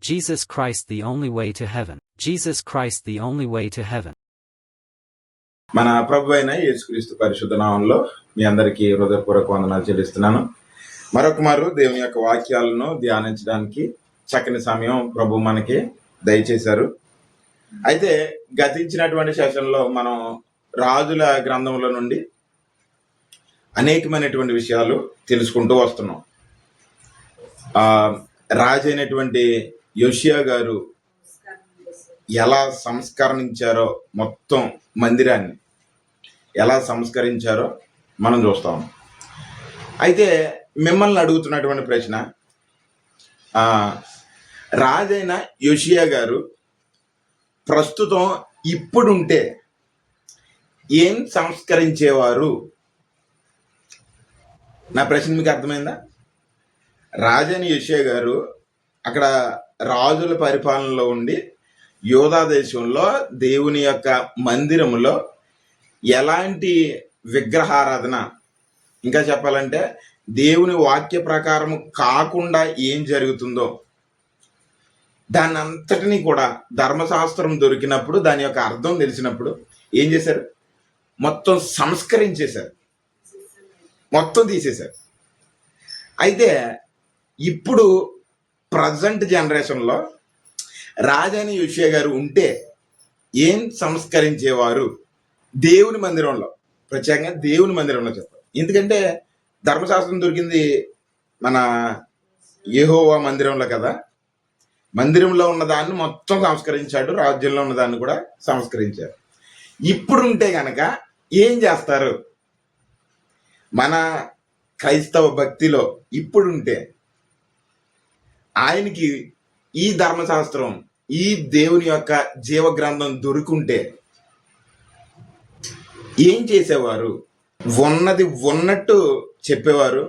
Jesus Christ the only way to heaven. Jesus Christ the only way to heaven. మన ప్రభు అయిన యేసుక్రీస్తు పరిశుద్ధ నామంలో మీ అందరికీ హృదయపూర్వక వందనాలు చెల్లిస్తున్నాను. మరొకమారు దేవుని యొక్క వాక్యాలను ధ్యానించడానికి చక్కని సమయం ప్రభు మనకి దయచేశారు. అయితే గతించినటువంటి సెషన్లో మనం రాజుల గ్రంథంలో నుండి అనేకమైనటువంటి విషయాలు తెలుసుకుంటూ వస్తున్నాం. రాజు అయినటువంటి యోషియా గారు ఎలా సంస్కరించారో, మొత్తం మందిరాన్ని ఎలా సంస్కరించారో మనం చూస్తాం. అయితే మిమ్మల్ని అడుగుతున్నటువంటి ప్రశ్న, రాజైన యోషియా గారు ప్రస్తుతం ఇప్పుడుంటే ఏం సంస్కరించేవారు? నా ప్రశ్న మీకు అర్థమైందా? రాజైన యోషియా గారు అక్కడ రాజుల పరిపాలనలో ఉండి యూదా దేశంలో దేవుని యొక్క మందిరములో ఎలాంటి విగ్రహారాధన, ఇంకా చెప్పాలంటే దేవుని వాక్య ప్రకారం కాకుండా ఏం జరుగుతుందో దాన్ని అంతటినీ కూడా ధర్మశాస్త్రం దొరికినప్పుడు, దాని యొక్క అర్థం తెలిసినప్పుడు ఏం చేశారు? మొత్తం సంస్కరించేశారు, మొత్తం తీసేశారు. అయితే ఇప్పుడు ప్రజెంట్ జనరేషన్లో రాజైన యోషియా గారు ఉంటే ఏం సంస్కరించేవారు? దేవుని మందిరంలో, ప్రత్యేకంగా దేవుని మందిరంలో చెప్పారు. ఎందుకంటే ధర్మశాస్త్రం దొరికింది మన యెహోవా మందిరంలో కదా. మందిరంలో ఉన్నదాన్ని మొత్తం సంస్కరించాడు, రాజ్యంలో ఉన్నదాన్ని కూడా సంస్కరించారు. ఇప్పుడుంటే గనక ఏం చేస్తారు? మన క్రైస్తవ భక్తిలో ఇప్పుడుంటే ఆయనకి ఈ ధర్మశాస్త్రం, ఈ దేవుని యొక్క జీవ గ్రంథం దొరుకుంటే ఏం చేసేవారు? ఉన్నది ఉన్నట్టు చెప్పేవారు.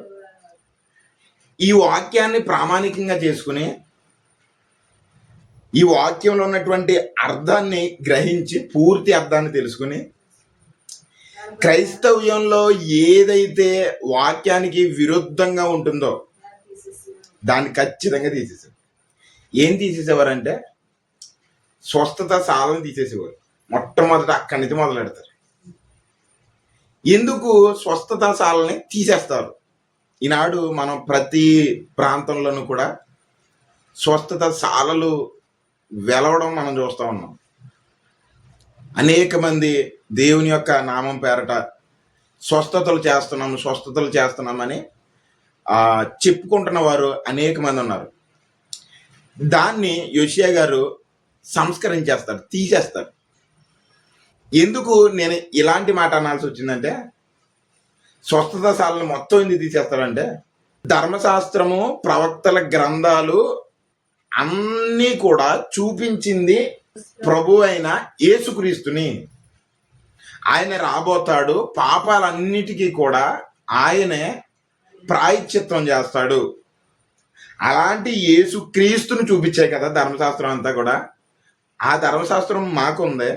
ఈ వాక్యాన్ని ప్రామాణికంగా చేసుకుని, ఈ వాక్యంలో ఉన్నటువంటి అర్థాన్ని గ్రహించి, పూర్తి అర్థాన్ని తెలుసుకుని, క్రైస్తవ్యంలో ఏదైతే వాక్యానికి విరుద్ధంగా ఉంటుందో దాన్ని ఖచ్చితంగా తీసేసారు. ఏం తీసేసేవారంటే స్వస్థత సాధన తీసేసేవారు. మొట్టమొదట అక్కడి నుంచి మొదలు పెడతారు. ఎందుకు స్వస్థత సాలని తీసేస్తారు? ఈనాడు మనం ప్రతి ప్రాంతంలోనూ కూడా స్వస్థత సాలలు వెలవడం మనం చూస్తూ ఉన్నాం. అనేక మంది దేవుని యొక్క నామం పేరట స్వస్థతలు చేస్తున్నామని చెప్పుకుంటున్న వారు అనేక మంది ఉన్నారు. దాన్ని యోషియా గారు సంస్కరించేస్తారు, తీసేస్తారు. ఎందుకు నేను ఇలాంటి మాట అనాల్సి వచ్చిందంటే, స్వస్థత సాలను మొత్తం ఎందుకు తీసేస్తారంటే, ధర్మశాస్త్రము, ప్రవక్తల గ్రంథాలు అన్నీ కూడా చూపించింది ప్రభు అయిన యేసుక్రీస్తుని. ఆయన రాబోతాడు, పాపాలన్నిటికీ కూడా ఆయనే ప్రాయశ్చిత్తం చేస్తాడు. అలాంటి యేసుక్రీస్తుని చూపించే కదా ధర్మశాస్త్రం అంతా కూడా. ఆ ధర్మశాస్త్రం మాకుందే,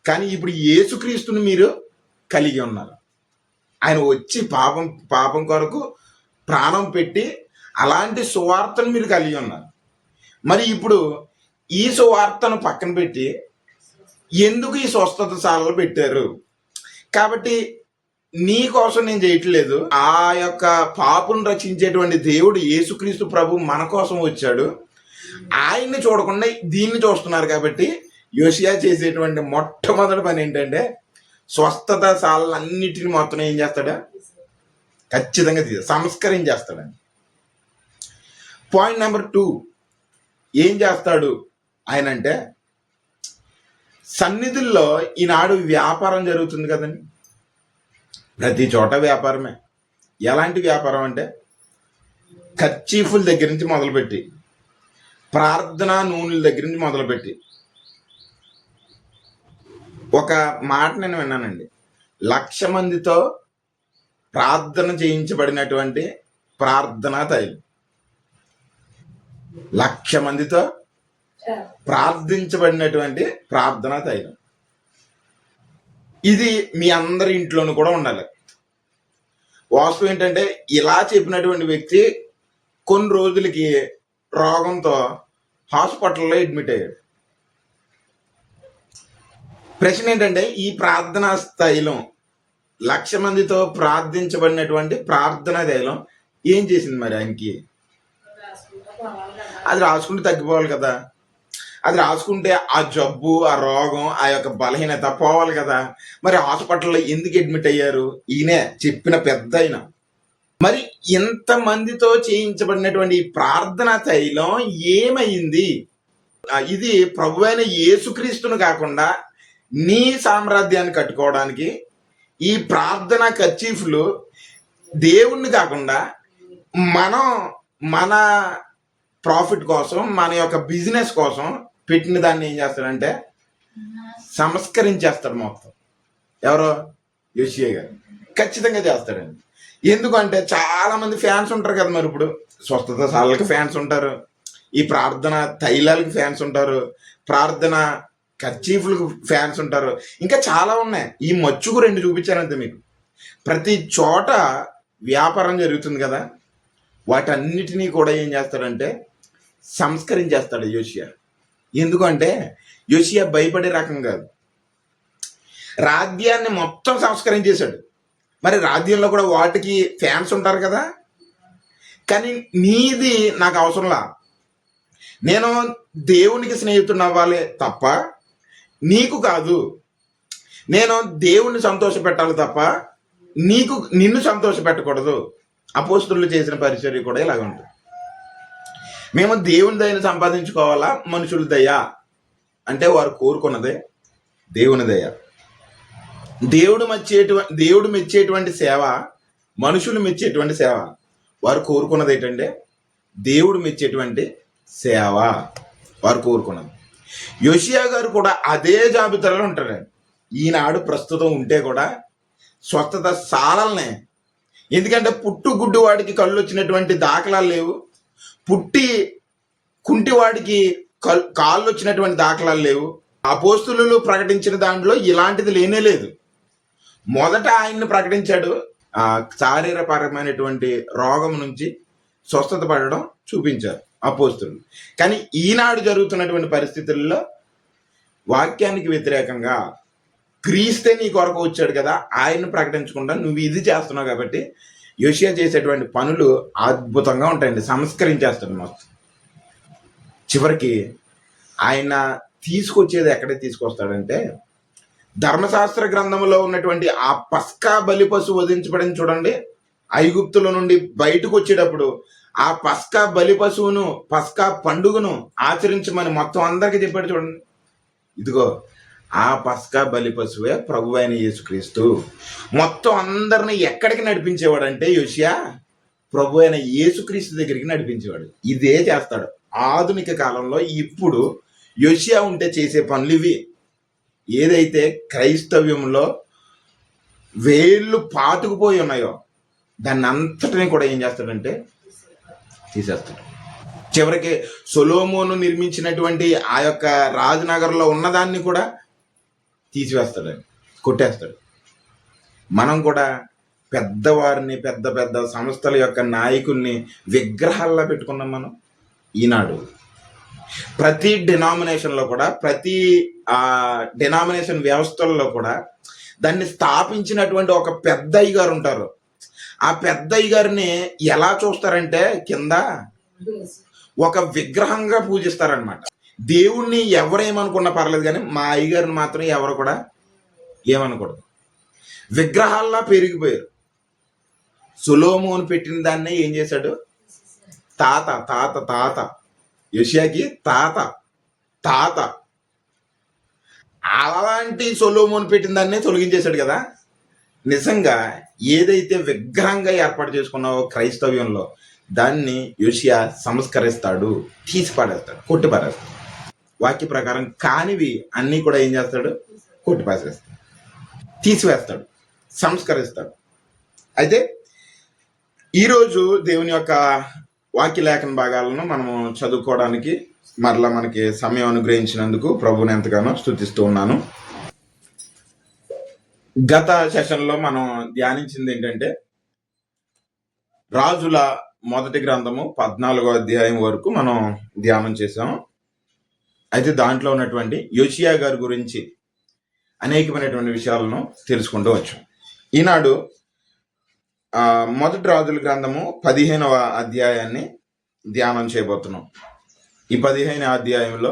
కానీ ఇప్పుడు యేసుక్రీస్తుని మీరు కలిగి ఉన్నారు. ఆయన వచ్చి పాపం కొరకు ప్రాణం పెట్టి అలాంటి సువార్తను మీరు కలిగి ఉన్నారు. మరి ఇప్పుడు ఈ సువార్తను పక్కన పెట్టి ఎందుకు ఈ స్వస్థత సాలలు పెట్టారు? కాబట్టి నీ కోసం నేను చేయట్లేదు. ఆ యొక్క పాపును రక్షించేటువంటి దేవుడు యేసుక్రీస్తు ప్రభు మన కోసం వచ్చాడు. ఆయన్ని చూడకుండా దీన్ని చూస్తున్నారు. కాబట్టి యోషియా చేసేటువంటి మొట్టమొదటి పని ఏంటంటే, స్వస్థత సాలన్నిటిని మొత్తం ఏం చేస్తాడా? ఖచ్చితంగా సంస్కరించేస్తాడండి. పాయింట్ నెంబర్ 2, ఏం చేస్తాడు ఆయన అంటే, సన్నిధుల్లో ఈనాడు వ్యాపారం జరుగుతుంది కదండి. ప్రతి చోట వ్యాపారమే. ఎలాంటి వ్యాపారం అంటే, కర్చీఫుల దగ్గర నుంచి మొదలుపెట్టి, ప్రార్థనా నూనెల దగ్గర నుంచి మొదలుపెట్టి, ఒక మాట నేను విన్నానండి, 1,00,000 మందితో ప్రార్థన చేయించబడినటువంటి ప్రార్థనా తైలం, 1,00,000 మందితో ప్రార్థించబడినటువంటి ప్రార్థనా తైలం. ఇది మీ అందరి ఇంట్లోనూ కూడా ఉండాలి. వాస్తవం ఏంటంటే, ఇలా చెప్పినటువంటి వ్యక్తి కొన్ని రోజులకి రోగంతో హాస్పిటల్లో అడ్మిట్ అయ్యాడు. ప్రశ్న ఏంటంటే, ఈ ప్రార్థనా స్థైలం 1,00,000 మందితో ప్రార్థించబడినటువంటి ప్రార్థనా తైలం ఏం చేసింది మరి ఆయనకి? అది రాసుకుంటే తగ్గిపోవాలి కదా. అది రాసుకుంటే ఆ జబ్బు, ఆ రోగం, ఆ యొక్క బలహీనత పోవాలి కదా. మరి హాస్పిటల్లో ఎందుకు అడ్మిట్ అయ్యారు? ఈయనే చెప్పిన పెద్ద ఆయన. మరి ఇంతమందితో చేయించబడినటువంటి ఈ ప్రార్థనా తైలం ఏమైంది? ఇది ప్రభువైన యేసుక్రీస్తును కాకుండా నీ సామ్రాజ్యాన్ని కట్టుకోవడానికి ఈ ప్రార్థన కర్చీఫ్లు దేవుణ్ణి కాకుండా మనం మన ప్రాఫిట్ కోసం, మన యొక్క బిజినెస్ కోసం పెట్టిన దాన్ని ఏం చేస్తాడంటే సంస్కరించేస్తాడు మొత్తం. ఎవరో యోషియా గారు ఖచ్చితంగా చేస్తాడండి. ఎందుకంటే చాలా మంది ఫ్యాన్స్ ఉంటారు కదా. మరి ఇప్పుడు స్వస్థత సాలకి ఫ్యాన్స్ ఉంటారు, ఈ ప్రార్థన తైలాలకు ఫ్యాన్స్ ఉంటారు, ప్రార్థన కర్చీఫ్లకు ఫ్యాన్స్ ఉంటారు, ఇంకా చాలా ఉన్నాయి. ఈ మచ్చుకు 2 చూపించానంతే మీకు. ప్రతి చోట వ్యాపారం జరుగుతుంది కదా, వాటన్నిటినీ కూడా ఏం చేస్తాడంటే సంస్కరించేస్తాడు యోషియా. ఎందుకంటే యోషియా భయపడే రకం కాదు. రాజ్యాన్ని మొత్తం సంస్కరించేశాడు. మరి రాజ్యంలో కూడా వాటికి ఫ్యాన్స్ ఉంటారు కదా. కానీ నీది నాకు అవసరంలా, నేను దేవునికి స్నేహితుడిని అవ్వాలి తప్ప నీకు కాదు. నేను దేవుణ్ణి సంతోష పెట్టాలి తప్ప నిన్ను సంతోష పెట్టకూడదు. అపోస్తలులు చేసిన పరిచర్య కూడా ఇలాగ ఉంటుంది. మేము దేవుని దయని సంపాదించుకోవాలా, మనుషుల దయ అంటే వారు కోరుకున్నదే దేవుని దయ. దేవుడు మెచ్చేటువంటి సేవ, మనుషులు మెచ్చేటువంటి సేవ. వారు కోరుకున్నది ఏంటంటే దేవుడు మెచ్చేటువంటి సేవ వారు కోరుకున్నది. యోషియా గారు కూడా అదే జాబితాలో ఉంటారండి. ఈనాడు ప్రస్తుతం ఉంటే కూడా స్వస్థత సాలనే. ఎందుకంటే పుట్టు గుడ్డు వాడికి కళ్ళు వచ్చినటువంటి దాఖలాలు లేవు, పుట్టి కుంటివాడికి కాళ్ళు వచ్చినటువంటి దాఖలాలు లేవు. అపోస్తలులు ప్రకటించిన దాంట్లో ఇలాంటిది లేనే లేదు. మొదట ఆయన్ని ప్రకటించాడు, శారీరపరమైనటువంటి రోగం నుంచి స్వస్థత పడడం చూపించారు అపోస్తలులు. కానీ ఈనాడు జరుగుతున్నటువంటి పరిస్థితుల్లో వాక్యానికి వ్యతిరేకంగా క్రీస్తే నీ కొరకు వచ్చాడు కదా, ఆయన్ని ప్రకటించకుండా నువ్వు ఇది చేస్తున్నావు. కాబట్టి యోషియా చేసేటువంటి పనులు అద్భుతంగా ఉంటాయండి, సంస్కరించేస్తాడు మొత్తం. చివరికి ఆయన తీసుకొచ్చేది ఎక్కడే తీసుకొస్తాడంటే, ధర్మశాస్త్ర గ్రంథంలో ఉన్నటువంటి ఆ పస్కా బలి పశువు వధించబడిన చూడండి. ఐగుప్తుల నుండి బయటకు వచ్చేటప్పుడు ఆ పస్కా బలి పశువును, పస్కా పండుగను ఆచరించమని మొత్తం అందరికీ చెప్పాడు చూడండి. ఇదిగో ఆ పస్కా బలి పశువే ప్రభు అయిన యేసుక్రీస్తు. మొత్తం అందరిని ఎక్కడికి నడిపించేవాడంటే యోషియా ప్రభు అయిన యేసుక్రీస్తు దగ్గరికి నడిపించేవాడు. ఇదే చేస్తాడు ఆధునిక కాలంలో. ఇప్పుడు యోషియా ఉంటే చేసే పనులు ఇవి. ఏదైతే క్రైస్తవ్యంలో వేళ్ళు పాతుకుపోయి ఉన్నాయో దాన్ని అంతటిని కూడా ఏం చేస్తాడంటే తీసేస్తాడు. చివరికి సొలొమోను నిర్మించినటువంటి ఆ యొక్క రాజనగర్లో ఉన్నదాన్ని కూడా తీసివేస్తాడు, కొట్టేస్తాడు. మనం కూడా పెద్దవారిని, పెద్ద పెద్ద సంస్థల యొక్క నాయకుల్ని విగ్రహాల్లో పెట్టుకున్నాం మనం. ఈనాడు ప్రతి డినామినేషన్లో కూడా, ప్రతి డినామినేషన్ వ్యవస్థల్లో కూడా దాన్ని స్థాపించినటువంటి ఒక పెద్ద అయ్యగారు ఉంటారు. ఆ పెద్ద అయ్యగారిని ఎలా చూస్తారంటే కింద ఒక విగ్రహంగా పూజిస్తారనమాట. దేవుణ్ణి ఎవరేమనుకున్నా పర్లేదు, కానీ మా అయ్యగారిని మాత్రం ఎవరు కూడా ఏమనకూడదు. విగ్రహాల్లా పెరిగిపోయారు. సొలొమోను పెట్టిన దాన్నే ఏం చేశాడు? తాత తాత తాత యోషియాకి తాత అలాంటి సొలొమోను పెట్టిన దాన్నే తొలగించేశాడు కదా. నిజంగా ఏదైతే విగ్రహంగా ఏర్పాటు చేసుకున్నావో క్రైస్తవ్యంలో, దాన్ని యోషియా సంస్కరిస్తాడు, తీసి పాడేస్తాడు, కొట్టి పారేస్తాడు. వాక్య ప్రకారం కానివి అన్నీ కూడా ఏం చేస్తాడు? కొట్టి పారేస్తాడు, తీసివేస్తాడు, సంస్కరిస్తాడు. అయితే ఈరోజు దేవుని యొక్క వాక్య లేఖన భాగాలను మనము చదువుకోవడానికి మరలా మనకి సమయం అనుగ్రహించినందుకు ప్రభువుని ఎంతగానో స్తుతిస్తూ ఉన్నాను. గత సెషన్లో మనం ధ్యానించింది ఏంటంటే, రాజుల మొదటి గ్రంథము 14వ అధ్యాయం వరకు మనం ధ్యానం చేసాం. అయితే దాంట్లో ఉన్నటువంటి యోషియా గారి గురించి అనేకమైనటువంటి విషయాలను తెలుసుకుంటూ వచ్చాం. ఈనాడు మొదటి రాజుల గ్రంథము 15వ అధ్యాయాన్ని ధ్యానం చేయబోతున్నాం. ఈ 15వ అధ్యాయంలో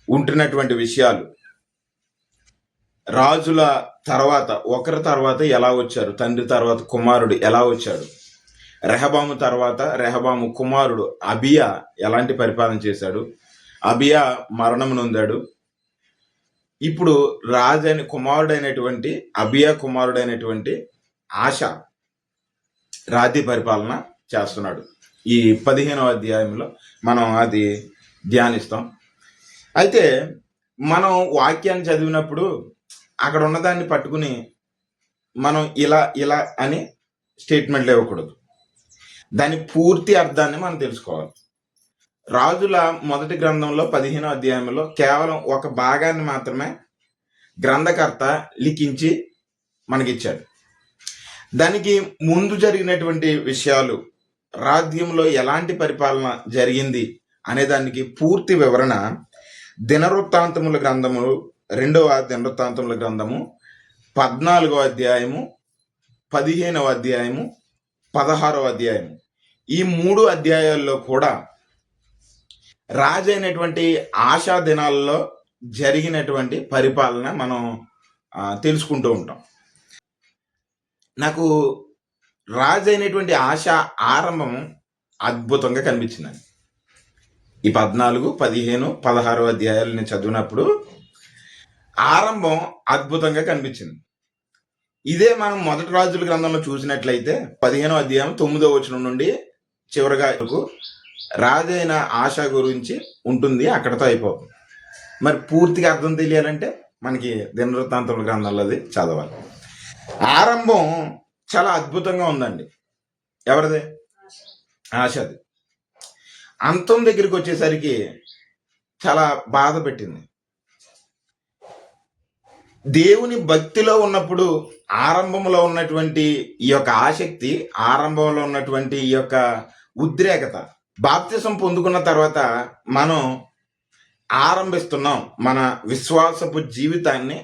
ఉంటున్నటువంటి విషయాలు రాజుల తర్వాత ఒకరి తర్వాత ఎలా వచ్చారు, తండ్రి తర్వాత కుమారుడు ఎలా వచ్చాడు, రెహబాము తర్వాత రెహబాము కుమారుడు అబియా ఎలాంటి పరిపాలన చేశాడు, అబియా మరణం నొందాడు. ఇప్పుడు రాజైన కుమారుడైనటువంటి అబియా కుమారుడైనటువంటి ఆశ రాజ్య పరిపాలన చేస్తున్నాడు. ఈ 15వ అధ్యాయంలో మనం అది ధ్యానిస్తాం. అయితే మనం వాక్యాన్ని చదివినప్పుడు అక్కడ ఉన్నదాన్ని పట్టుకుని మనం ఇలా ఇలా అని స్టేట్మెంట్లు ఇవ్వకూడదు. దాని పూర్తి అర్థాన్ని మనం తెలుసుకోవాలి. రాజుల మొదటి గ్రంథంలో 15వ అధ్యాయంలో కేవలం ఒక భాగాన్ని మాత్రమే గ్రంథకర్త లిఖించి మనకిచ్చాడు. దానికి ముందు జరిగినటువంటి విషయాలు, రాజ్యంలో ఎలాంటి పరిపాలన జరిగింది అనే దానికి పూర్తి వివరణ దినవృత్తాంతముల గ్రంథము 2వ దినవృత్తాంతముల గ్రంథము 14వ అధ్యాయము, 15వ అధ్యాయము, 16వ అధ్యాయము, ఈ 3 అధ్యాయాల్లో కూడా రాజైనటువంటి ఆశా దినాల్లో జరిగినటువంటి పరిపాలన మనం తెలుసుకుంటూ ఉంటాం. నాకు రాజైనటువంటి ఆశ ఆరంభం అద్భుతంగా కనిపించింది. ఈ 14, 15, 16 అధ్యాయాలు నేను చదివినప్పుడు ఆరంభం అద్భుతంగా కనిపించింది. ఇదే మనం మొదటి రాజుల గ్రంథంలో చూసినట్లయితే 15వ అధ్యాయం 9వ వచనం నుండి చివరిగా రాజైన ఆశ గురించి ఉంటుంది, అక్కడతో అయిపోతుంది. మరి పూర్తిగా అర్థం తెలియాలంటే మనకి దినవృత్తాంతముల గ్రంథంలో అది చదవాలి. ఆరంభం చాలా అద్భుతంగా ఉందండి. ఎవరిది? ఆశది. అంతం దగ్గరికి వచ్చేసరికి చాలా బాధ పెట్టింది. దేవుని భక్తిలో ఉన్నప్పుడు ఆరంభంలో ఉన్నటువంటి ఈ యొక్క ఆసక్తి, ఆరంభంలో ఉన్నటువంటి ఈ యొక్క ఉద్రేకత, బాప్తిసం పొందుకున్న తర్వాత మనం ఆరంభిస్తున్నాం, మన విశ్వాసపు జీవితాన్ని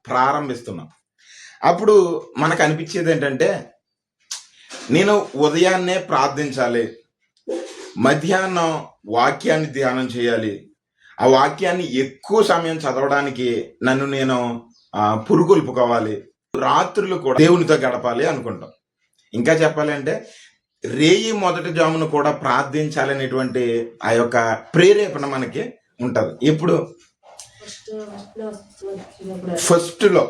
ప్రారంభిస్తున్నాం. అప్పుడు మనకు అనిపించేది ఏంటంటే, నేను ఉదయాన్నే ప్రార్థించాలి, మధ్యాహ్నం వాక్యాన్ని ధ్యానం చేయాలి, ఆ వాక్యాన్ని ఎక్కువ సమయం చదవడానికి నన్ను నేను పురుగొల్పుకోవాలి, రాత్రులు కూడా దేవునితో గడపాలి అనుకుంటాం. ఇంకా చెప్పాలి అంటే రేయి మొదటి జామును కూడా ప్రార్థించాలనేటువంటి ఆ యొక్క ప్రేరేపణ మనకి ఉంటుంది. ఇప్పుడు ఫస్ట్లో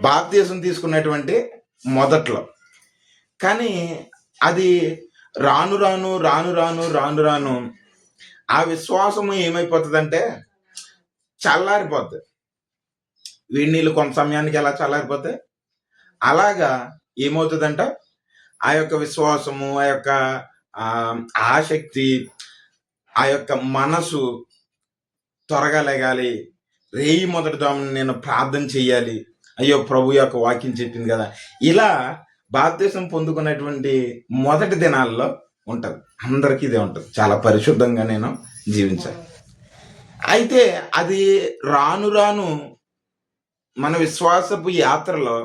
బాప్తిసం తీసుకున్నటువంటి మొదట్లో, కానీ అది రాను రాను రాను రాను రాను రాను ఆ విశ్వాసము ఏమైపోతుందంటే చల్లారిపోద్ది. వేడి నీళ్ళు కొంత సమయానికి ఎలా చల్లారిపోతాయి, అలాగా ఏమవుతుందంట ఆ యొక్క విశ్వాసము, ఆ యొక్క ఆసక్తి, ఆ యొక్క మనసు త్వరగా లెగాలి, రేయి మొదటి జామున నేను ప్రార్థన చెయ్యాలి, అయ్యో ప్రభు యొక్క వాక్యం చెప్పింది కదా, ఇలా బాప్తిసం పొందుకున్నటువంటి మొదటి దినాల్లో ఉంటుంది. అందరికీ ఇదే ఉంటుంది, చాలా పరిశుద్ధంగా నేను జీవించాలి. అయితే అది రాను రాను మన విశ్వాసపు యాత్రలో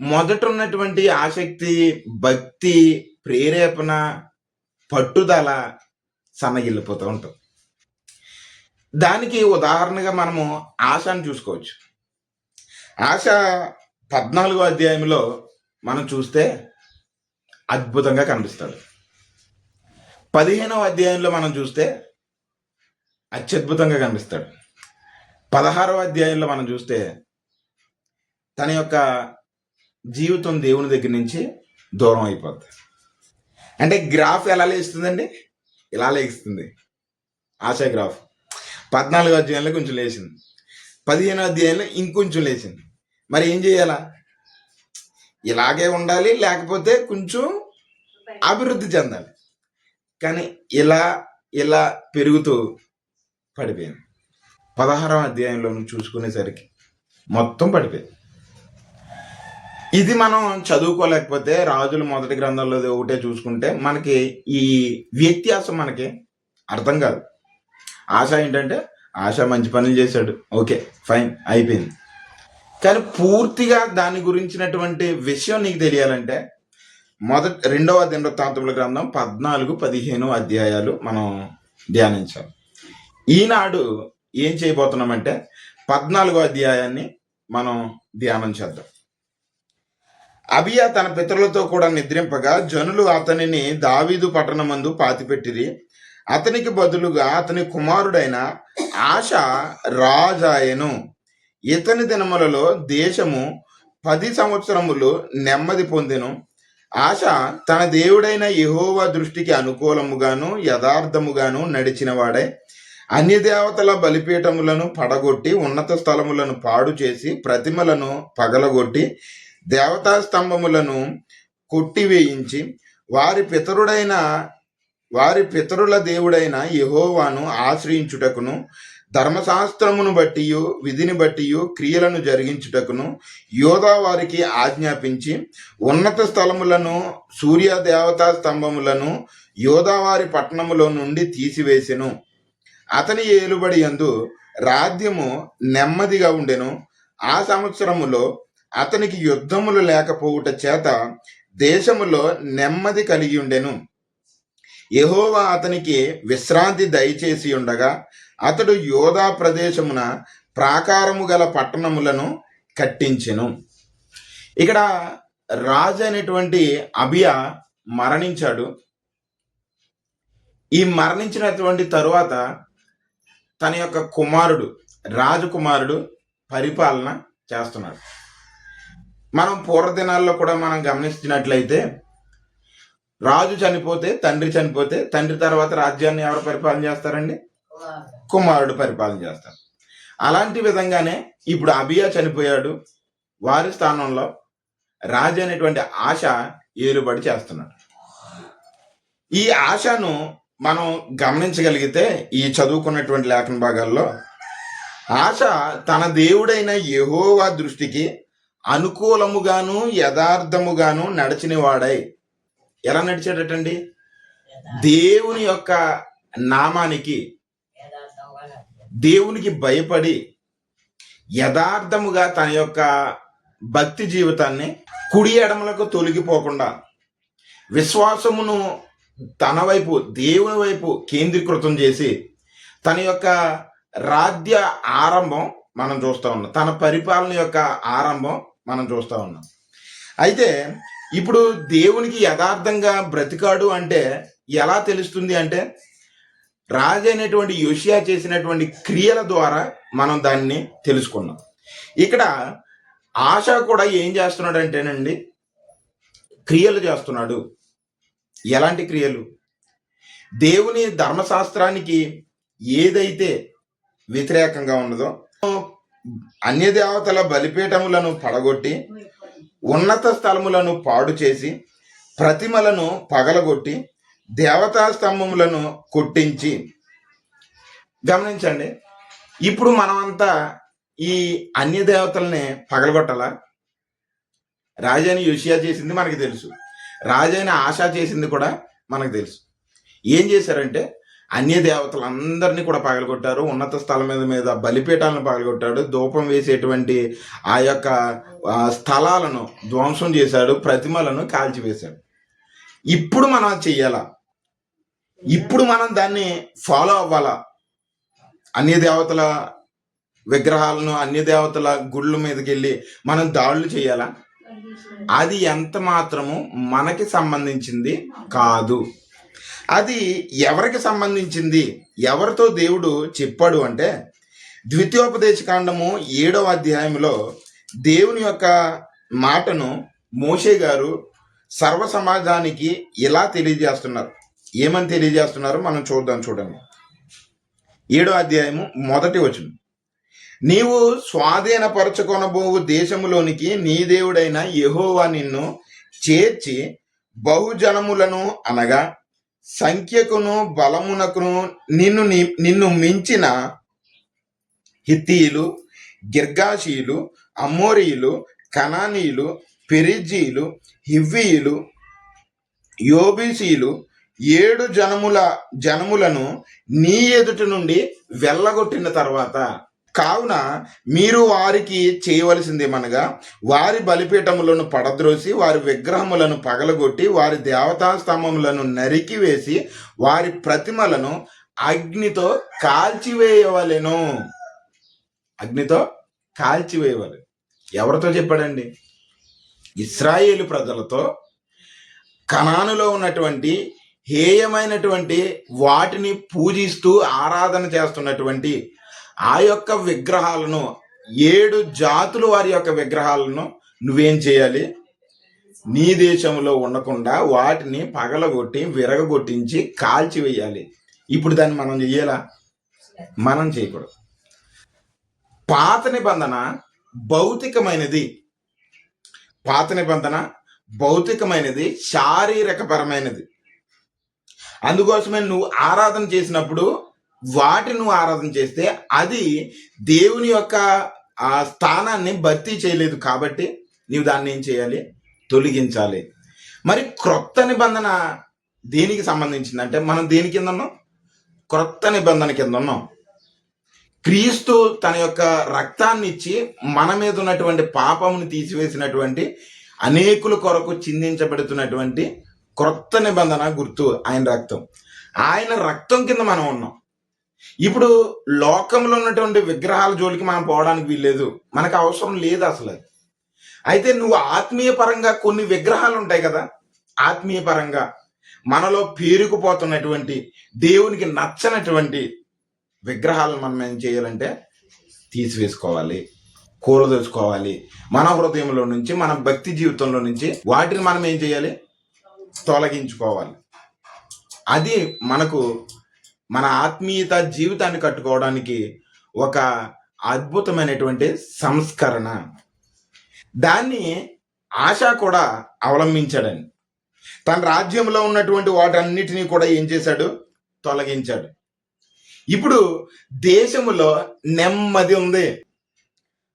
మొదట ఉన్నటువంటి ఆసక్తి, భక్తి, ప్రేరేపణ, పట్టుదల సన్నగిల్లిపోతూ ఉంటుంది. దానికి ఉదాహరణగా మనము ఆశను చూసుకోవచ్చు. ఆశ 14వ అధ్యాయంలో మనం చూస్తే అద్భుతంగా కనిపిస్తాడు. 15వ అధ్యాయంలో మనం చూస్తే అత్యద్భుతంగా కనిపిస్తాడు. 16వ అధ్యాయంలో మనం చూస్తే తన యొక్క జీవితం దేవుని దగ్గర నుంచి దూరం అయిపోద్ది. అంటే గ్రాఫ్ ఎలా లేస్తుందండి? ఇలా లేస్తుంది ఆశా గ్రాఫ్. 14వ అధ్యాయంలో కొంచెం లేచింది, 15వ అధ్యాయంలో ఇంకొంచెం లేచింది. మరి ఏం చేయాలా? ఇలాగే ఉండాలి, లేకపోతే కొంచెం అభివృద్ధి చెందాలి. కానీ ఇలా ఇలా పెరుగుతూ పడిపోయింది. 16వ అధ్యాయంలో చూసుకునేసరికి మొత్తం పడిపోయింది. ఇది మనం చదువుకోలేకపోతే రాజుల మొదటి గ్రంథంలో ఒకటే చూసుకుంటే మనకి ఈ వ్యత్యాసం మనకి అర్థం కాదు. ఆశ ఏంటంటే ఆశ మంచి పనులు చేశాడు, ఓకే ఫైన్ అయిపోయింది. కానీ పూర్తిగా దాని గురించినటువంటి విషయం నీకు తెలియాలంటే రెండవ దినవృత్తాంతముల గ్రంథం 14-15 అధ్యాయాలు మనం ధ్యానించాలి. ఈనాడు ఏం చేయబోతున్నామంటే 14వ అధ్యాయాన్ని మనం ధ్యానం చేద్దాం. అబియా తన పితరులతో కూడా నిద్రింపగా జనులు అతనిని దావీదు పట్టణమందు పాతిపెట్టిరి. అతనికి బదులుగా అతని కుమారుడైన ఆశ రాజాయను. ఇతని దినములలో దేశము 10 సంవత్సరములు నెమ్మది పొందెను. ఆశ తన దేవుడైన యెహోవా దృష్టికి అనుకూలముగాను యథార్థముగాను నడిచిన వాడై అన్యదేవతల బలిపీఠములను పడగొట్టి ఉన్నత స్థలములను పాడు చేసి ప్రతిమలను పగలగొట్టి దేవతా స్తంభములను కొట్టివేయించి వారి పితరుల దేవుడైన యెహోవాను ఆశ్రయించుటకును ధర్మశాస్త్రమును బట్టియు విధిని బట్టియు క్రియలను జరిగించుటకును యోధా వారికి ఆజ్ఞాపించి ఉన్నత స్థలములను సూర్య దేవతా స్తంభములను యోధావారి పట్టణములో నుండి తీసివేసెను. అతని ఏలుబడి యందు రాజ్యము నెమ్మదిగా ఉండెను. ఆ సంవత్సరములో అతనికి యుద్ధములు లేకపోవుట చేత దేశములో నెమ్మది కలిగి ఉండెను. యెహోవా అతనికి విశ్రాంతి దయచేసి ఉండగా అతడు యోధా ప్రదేశమున ప్రాకారము గల పట్టణములను కట్టించెను. ఇక్కడ రాజు అయినటువంటి అబియా మరణించాడు. ఈ మరణించినటువంటి తరువాత తన యొక్క కుమారుడు రాజకుమారుడు పరిపాలన చేస్తున్నాడు. మనం పూర్వదినాల్లో కూడా మనం గమనించినట్లయితే రాజు చనిపోతే తండ్రి తర్వాత రాజ్యాన్ని ఎవరు పరిపాలన చేస్తారండి? కుమారుడు పరిపాలన చేస్తారు. అలాంటి విధంగానే ఇప్పుడు అబియా చనిపోయాడు. వారి స్థానంలో రాజు అనేటువంటి ఆశ ఏలుబడి చేస్తున్నాడు. ఈ ఆశను మనం గమనించగలిగితే ఈ చదువుకున్నటువంటి లేఖన భాగాల్లో ఆశ తన దేవుడైన యెహోవా దృష్టికి అనుకూలముగాను యథార్థముగాను నడిచిన వాడై. ఎలా నడిచాడటండి? దేవుని యొక్క నామానికి, దేవునికి భయపడి యథార్థముగా తన యొక్క భక్తి జీవితాన్ని కుడి ఎడమలకు తొలగిపోకుండా విశ్వాసమును తన వైపు దేవుని వైపు కేంద్రీకృతం చేసి తన యొక్క రాజ్య ఆరంభం మనం చూస్తూ ఉన్నాం. తన పరిపాలన యొక్క ఆరంభం మనం చూస్తూ ఉన్నాం. అయితే ఇప్పుడు దేవునికి యథార్థంగా బ్రతికాడు అంటే ఎలా తెలుస్తుంది అంటే రాజు అయినటువంటి యోషియా చేసినటువంటి క్రియల ద్వారా మనం దాన్ని తెలుసుకున్నాం. ఇక్కడ ఆశ కూడా ఏం చేస్తున్నాడు అంటేనండి, క్రియలు చేస్తున్నాడు. ఎలాంటి క్రియలు? దేవుని ధర్మశాస్త్రానికి ఏదైతే వ్యతిరేకంగా ఉన్నదో అన్యదేవతల బలిపీఠములను పడగొట్టి ఉన్నత స్థలములను పాడు చేసి ప్రతిమలను పగలగొట్టి దేవతా స్తంభములను కొట్టించి. గమనించండి, ఇప్పుడు మనమంతా ఈ అన్య దేవతల్ని పగలగొట్టాలా? రాజైన యోషియా చేసింది మనకి తెలుసు, రాజైన ఆశ చేసింది కూడా మనకు తెలుసు. ఏం చేశారంటే అన్య దేవతలందరినీ కూడా పగలగొట్టారు. ఉన్నత స్థలం మీద బలిపీఠాలను పగలగొట్టాడు. ధూపం వేసేటువంటి ఆ యొక్క స్థలాలను ధ్వంసం చేశాడు. ప్రతిమలను కాల్చివేశాడు. ఇప్పుడు మనం చెయ్యాలా? ఇప్పుడు మనం దాన్ని ఫాలో అవ్వాలా? అన్య దేవతల విగ్రహాలను, అన్య దేవతల గుళ్ళ మీదకి వెళ్ళి మనం దాడులు చేయాలా? అది ఎంత మాత్రము మనకి సంబంధించింది కాదు. అది ఎవరికి సంబంధించింది? ఎవరితో దేవుడు చెప్పాడు అంటే ద్వితీయోపదేశకాండము 7వ అధ్యాయంలో దేవుని యొక్క మాటను మోషే గారు సర్వ సమాజానికి ఇలా తెలియజేస్తున్నారు. ఏమని తెలియజేస్తున్నారు మనం చూద్దాం. చూడండి, 7వ అధ్యాయము 1వ వచనం. నీవు స్వాధీనపరచుకొనబోవు దేశములోనికి నీ దేవుడైన యెహోవా నిన్ను చేర్చి బహుజనములను అనగా సంఖ్యకును బలమునకును నిన్ను మించిన హిత్తీయులు, గిర్గాషీయులు, అమోరీయులు, కనానీయులు, పెరిజ్జీయులు, హివ్వీయులు, యోబీసీయులు, 7 జనములను నీ ఎదుటి నుండి వెళ్ళగొట్టిన తర్వాత, కావున మీరు వారికి చేయవలసిందేమనగా వారి బలిపీఠములను పడద్రోసి వారి విగ్రహములను పగలగొట్టి వారి దేవతా స్తంభములను నరికివేసి వారి ప్రతిమలను అగ్నితో కాల్చివేయవలెను. అగ్నితో కాల్చివేయవలెను. ఎవరితో చెప్పాడండి? ఇశ్రాయేలు ప్రజలతో కనానులో ఉన్నటువంటి హేయమైనటువంటి వాటిని పూజిస్తూ ఆరాధన చేస్తున్నటువంటి ఆ యొక్క విగ్రహాలను, 7 జాతులు వారి యొక్క విగ్రహాలను నువ్వేం చేయాలి? నీ దేశంలో ఉండకుండా వాటిని పగలగొట్టి విరగగొట్టించి కాల్చివేయాలి. ఇప్పుడు దాన్ని మనం చెయ్యాలా? మనం చేయకూడదు. పాత నిబంధన భౌతికమైనది, శారీరకపరమైనది. అందుకోసమే నువ్వు ఆరాధన చేసినప్పుడు వాటిని నువ్వు ఆరాధన చేస్తే అది దేవుని యొక్క ఆ స్థానాన్ని భర్తీ చేయలేదు. కాబట్టి నీవు దాన్ని ఏం చేయాలి? తొలగించాలి. మరి క్రొత్త నిబంధన దేనికి సంబంధించిందంటే, మనం దేని కింద ఉన్నాం? క్రొత్త నిబంధన కింద ఉన్నాం. క్రీస్తు తన యొక్క రక్తాన్ని ఇచ్చి మన మీద ఉన్నటువంటి పాపమును తీసివేసినటువంటి, అనేకుల కొరకు చిందించబడుతున్నటువంటి క్రొత్త నిబంధన గుర్తు ఆయన రక్తం. ఆయన రక్తం కింద మనం ఉన్నాం. ఇప్పుడు లోకంలో ఉన్నటువంటి విగ్రహాల జోలికి మనం పోవడానికి వీల్లేదు, మనకు అవసరం లేదు అసలు. అయితే నువ్వు ఆత్మీయ పరంగా కొన్ని విగ్రహాలు ఉంటాయి కదా, ఆత్మీయ పరంగా మనలో పేరుకుపోతున్నటువంటి దేవునికి నచ్చనటువంటి విగ్రహాలను మనం ఏం చేయాలంటే తీసివేసుకోవాలి, కూలదోసుకోవాలి. మన హృదయంలో నుంచి, మన భక్తి జీవితంలో నుంచి వాటిని మనం ఏం చేయాలి? తొలగించుకోవాలి. అది మనకు మన ఆత్మీయత జీవితాన్ని కట్టుకోవడానికి ఒక అద్భుతమైనటువంటి సంస్కరణ. దాన్ని ఆశ కూడా అవలంబించాడని. తన రాజ్యంలో ఉన్నటువంటి వాటన్నిటినీ కూడా ఏం చేశాడు? తొలగించాడు. ఇప్పుడు దేశములో నెమ్మది ఉంది.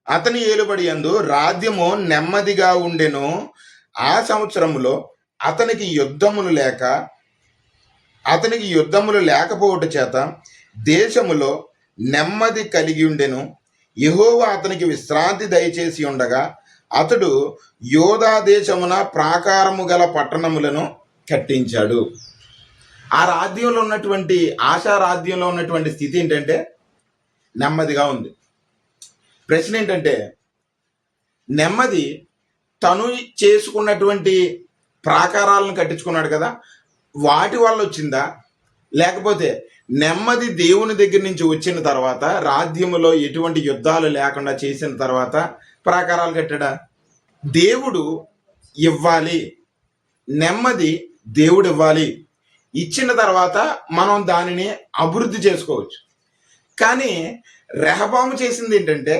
అతని ఏలుబడి యందు రాజ్యము నెమ్మదిగా ఉండెను. ఆ సంవత్సరములో అతనికి యుద్ధములు లేకపోవట చేత దేశములో నెమ్మది కలిగి ఉండెను. యెహోవా అతనికి విశ్రాంతి దయచేసి ఉండగా అతడు యోధా దేశమున ప్రాకారము గల పట్టణములను కట్టించాడు. ఆ రాజ్యంలో ఉన్నటువంటి, ఆశా రాజ్యంలో ఉన్నటువంటి స్థితి ఏంటంటే నెమ్మదిగా ఉంది. ప్రశ్న ఏంటంటే, నెమ్మది తను చేసుకున్నటువంటి ప్రాకారాలను కట్టించుకున్నాడు కదా, వాటి వల్ల వచ్చిందా? లేకపోతే నెమ్మది దేవుని దగ్గర నుంచి వచ్చిన తర్వాత, రాజ్యములో ఎటువంటి యుద్ధాలు లేకుండా చేసిన తర్వాత ప్రాకారాలు కట్టాడా? దేవుడు ఇవ్వాలి, నెమ్మది దేవుడు ఇవ్వాలి. ఇచ్చిన తర్వాత మనం దానిని అభివృద్ధి చేసుకోవచ్చు. కానీ రెహబాము చేసింది ఏంటంటే,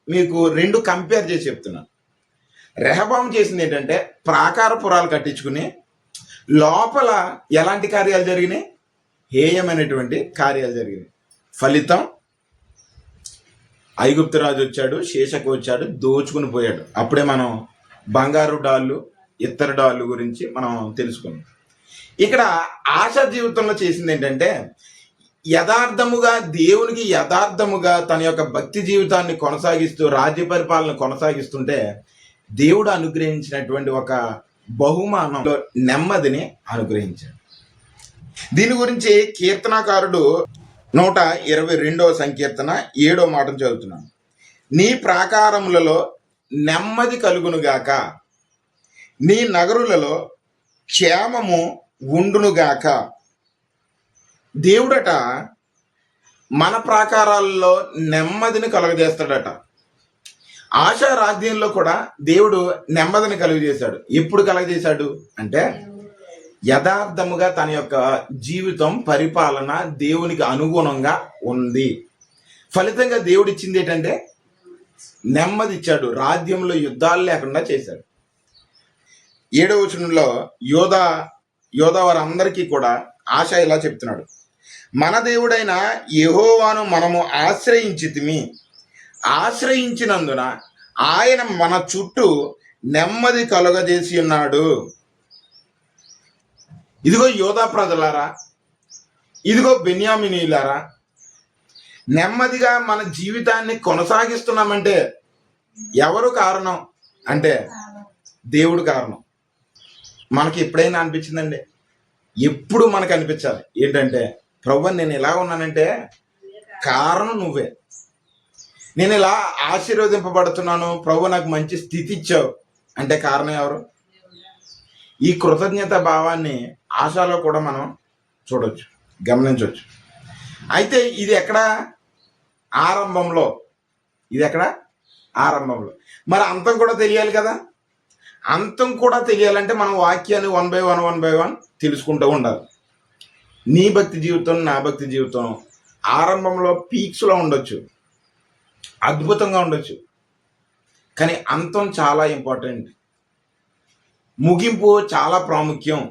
మీకు 2 కంపేర్ చేసి చెప్తున్నాను. రెహబాము చేసింది ఏంటంటే, ప్రాకారపురాలు కట్టించుకుని లోపల ఎలాంటి కార్యాలు జరిగినాయి? హేయమైనటువంటి కార్యాలు జరిగినాయి. ఫలితం ఐగుప్తు రాజు వచ్చాడు, శేషకు వచ్చాడు, దోచుకుని పోయాడు. అప్పుడే మనం బంగారు డాళ్ళు, ఇత్తడి డాళ్ళు గురించి మనం తెలుసుకున్నాం. ఇక్కడ ఆశా జీవితంలో చేసింది ఏంటంటే, దేవునికి యథార్థముగా తన యొక్క భక్తి జీవితాన్ని కొనసాగిస్తూ రాజ్య పరిపాలన కొనసాగిస్తుంటే దేవుడు అనుగ్రహించినటువంటి ఒక బహుమానంలో నెమ్మదిని అనుగ్రహించాడు. దీని గురించి కీర్తనాకారుడు 122వ సంకీర్తన 7వ మాటను చదువుతున్నాను. నీ ప్రాకారములలో నెమ్మది కలుగునుగాక, నీ నగరులలో క్షేమము ఉండునుగాక. దేవుడట మన ప్రాకారాల్లో నెమ్మదిని కలుగజేస్తాడట. ఆశా రాజ్యంలో కూడా దేవుడు నెమ్మదిని కలుగజేశాడు. ఎప్పుడు కలుగజేశాడు అంటే, యథార్థముగా తన యొక్క జీవితం, పరిపాలన దేవునికి అనుగుణంగా ఉంది. ఫలితంగా దేవుడు ఇచ్చింది ఏంటంటే నెమ్మది ఇచ్చాడు. రాజ్యంలో యుద్ధాలు లేకుండా చేశాడు. 7వ వచనంలో యోధా వారందరికీ కూడా ఆశ ఇలా చెప్తున్నాడు. మన దేవుడైన యెహోవాను మనము ఆశ్రయించినందున ఆయన మన చుట్టూ నెమ్మది కలుగజేసి ఉన్నాడు. ఇదిగో యోధా ప్రజలారా, ఇదిగో బెన్యామినీలారా, నెమ్మదిగా మన జీవితాన్ని కొనసాగిస్తున్నామంటే ఎవరు కారణం అంటే దేవుడు కారణం. మనకి ఎప్పుడైనా అనిపించిందండి? ఎప్పుడు మనకు అనిపించాలి ఏంటంటే, ప్రభువా నేను ఎలా ఉన్నానంటే కారణం నువ్వే. నేను ఇలా ఆశీర్వదింపబడుతున్నాను, ప్రభు నాకు మంచి స్థితి ఇచ్చావు అంటే కారణం ఎవరు? ఈ కృతజ్ఞత భావాన్ని ఆశలో కూడా మనం చూడొచ్చు, గమనించవచ్చు. అయితే ఇది ఎక్కడ? ఆరంభంలో. ఇది ఎక్కడ? ఆరంభంలో. మరి అంతం కూడా తెలియాలి కదా. అంతం కూడా తెలియాలంటే మనం వాక్యాన్ని 1 by 1 తెలుసుకుంటూ ఉండాలి. నీ భక్తి జీవితం, నా భక్తి జీవితం ఆరంభంలో పీక్స్లో ఉండొచ్చు, అద్భుతంగా ఉండొచ్చు, కానీ అంతం చాలా ఇంపార్టెంట్. ముగింపు చాలా ప్రాముఖ్యం.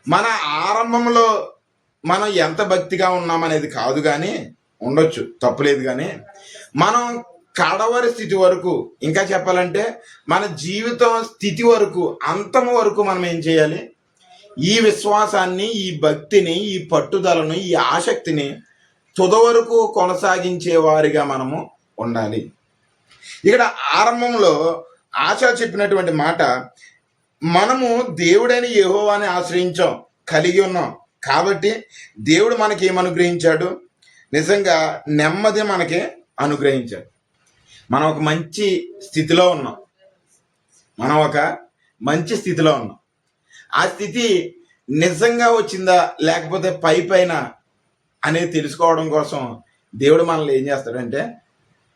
మన ఆరంభంలో మనం ఎంత భక్తిగా ఉన్నామనేది కాదు, కానీ ఉండొచ్చు, తప్పులేదు. కానీ మనం కడవరి స్థితి వరకు, ఇంకా చెప్పాలంటే మన జీవితం స్థితి వరకు, అంతం వరకు మనం ఏం చేయాలి? ఈ విశ్వాసాన్ని, ఈ భక్తిని, ఈ పట్టుదలను, ఈ ఆసక్తిని తుదవరకు కొనసాగించే వారిగా మనము ఉండాలి. ఇక్కడ ఆరంభంలో ఆశ చెప్పినటువంటి మాట, మనము దేవుడైన యెహోవాని ఆశ్రయించాం, కలిగి ఉన్నాం కాబట్టి దేవుడు మనకి ఏమనుగ్రహించాడు? నిజంగా నెమ్మది మనకి అనుగ్రహించాడు. మనం ఒక మంచి స్థితిలో ఉన్నాం. ఆ స్థితి నిజంగా వచ్చిందా లేకపోతే పైన అనేది తెలుసుకోవడం కోసం దేవుడు మనల్ని ఏం చేస్తాడంటే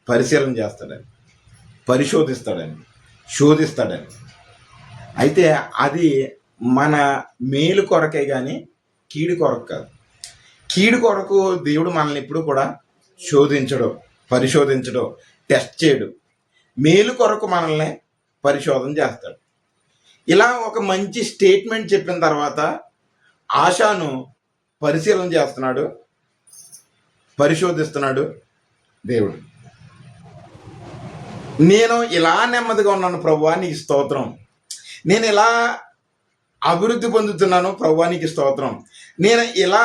పరిశీలన చేస్తాడని, పరిశోధిస్తాడని, శోధిస్తాడని. అయితే అది మన మేలు కొరకే కానీ కీడు కొరకు కాదు. కీడు కొరకు దేవుడు మనల్ని ఎప్పుడు కూడా శోధించడు, పరిశోధించడు, టెస్ట్ చేయడు. మేలు కొరకు మనల్ని పరిశోధన చేస్తాడు. ఇలా ఒక మంచి స్టేట్మెంట్ చెప్పిన తర్వాత ఆశాను పరిశీలన చేస్తున్నాడు, పరిశోధిస్తున్నాడు దేవుడు. నేను ఇలా నెమ్మదిగా ఉన్నాను ప్రభువా నీకు స్తోత్రం, నేను ఇలా అభివృద్ధి పొందుతున్నాను ప్రభువా నీకు స్తోత్రం, నేను ఇలా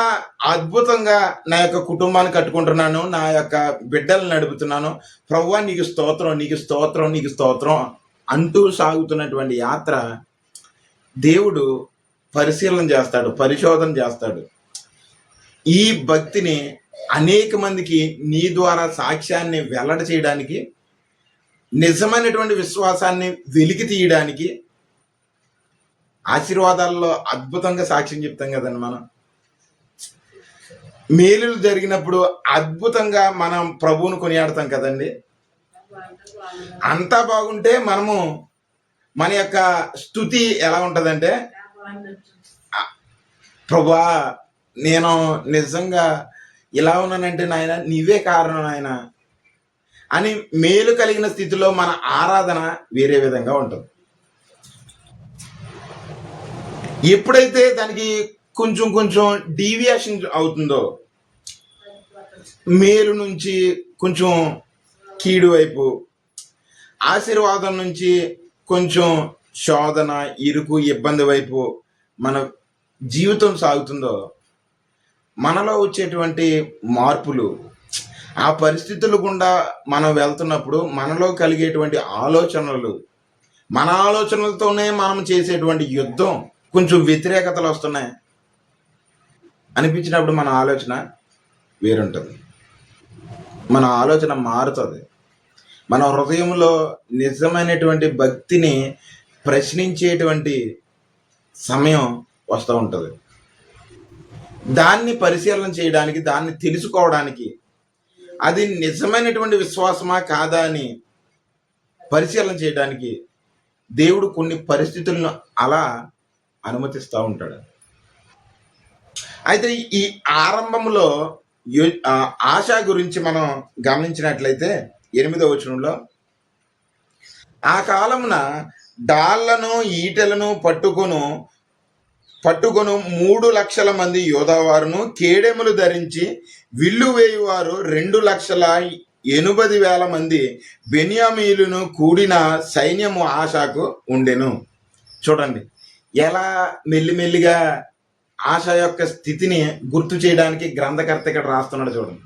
అద్భుతంగా నా యొక్క కుటుంబాన్ని కట్టుకుంటున్నాను, నా యొక్క బిడ్డలను నడుపుతున్నాను ప్రభువా నీకు స్తోత్రం, నీకు స్తోత్రం, నీకు స్తోత్రం అంటూ సాగుతున్నటువంటి యాత్ర దేవుడు పరిశీలన చేస్తాడు, పరిశోధన చేస్తాడు. ఈ భక్తిని అనేక మందికి నీ ద్వారా సాక్ష్యాన్ని వెల్లడి చేయడానికి, నిజమైనటువంటి విశ్వాసాన్ని వెలికి తీయడానికి, ఆశీర్వాదాల్లో అద్భుతంగా సాక్ష్యం చెప్తాం కదండి. మనం మేలులు జరిగినప్పుడు అద్భుతంగా మనం ప్రభువును కొనియాడతాం కదండి. అంతా బాగుంటే మనము మన యొక్క స్తుతి ఎలా ఉంటుందంటే, ప్రభువా నేను నిజంగా ఇలా ఉన్నానంటే నాయన నీవే కారణం నాయన అని మేలు కలిగిన స్థితిలో మన ఆరాధన వేరే విధంగా ఉంటుంది. ఎప్పుడైతే దానికి కొంచెం డీవియేషన్ అవుతుందో, మేలు నుంచి కొంచెం కీడు వైపు, ఆశీర్వాదం నుంచి కొంచెం శోధన, ఇరుకు, ఇబ్బంది వైపు మన జీవితం సాగుతుందో, మనలో వచ్చేటువంటి మార్పులు, ఆ పరిస్థితుల గుండా మనం వెళ్తున్నప్పుడు మనలో కలిగేటువంటి ఆలోచనలు, మన ఆలోచనలతోనే మనం చేసేటువంటి యుద్ధం, కొంచెం వ్యతిరేకతలు వస్తున్నాయి అనిపించినప్పుడు మన ఆలోచన వేరుంటుంది, మన ఆలోచన మారుతుంది. మన హృదయంలో నిజమైనటువంటి భక్తిని ప్రశ్నించేటువంటి సమయం వస్తూ ఉంటుంది. దాన్ని పరిశీలన చేయడానికి, దాన్ని తెలుసుకోవడానికి, అది నిజమైనటువంటి విశ్వాసమా కాదా అని పరిశీలన చేయడానికి దేవుడు కొన్ని పరిస్థితులను అలా అనుమతిస్తూ ఉంటాడు. అయితే ఈ ఆరంభంలో ఆశ గురించి మనం గమనించినట్లయితే 8వ వచనంలో, ఆ కాలమున డాళ్లను ఈటెలను పట్టుకొను 3,00,000 మంది యోధావారును, కేడెములు ధరించి విల్లు వేయువారు 2,80,000 మంది బెన్యామీయులను కూడిన సైన్యము ఆశాకు ఉండెను. చూడండి ఎలా మెల్లిమెల్లిగా ఆశ యొక్క స్థితిని గుర్తు చేయడానికి గ్రంథకర్త ఇక్కడ రాస్తున్నాడు. చూడండి,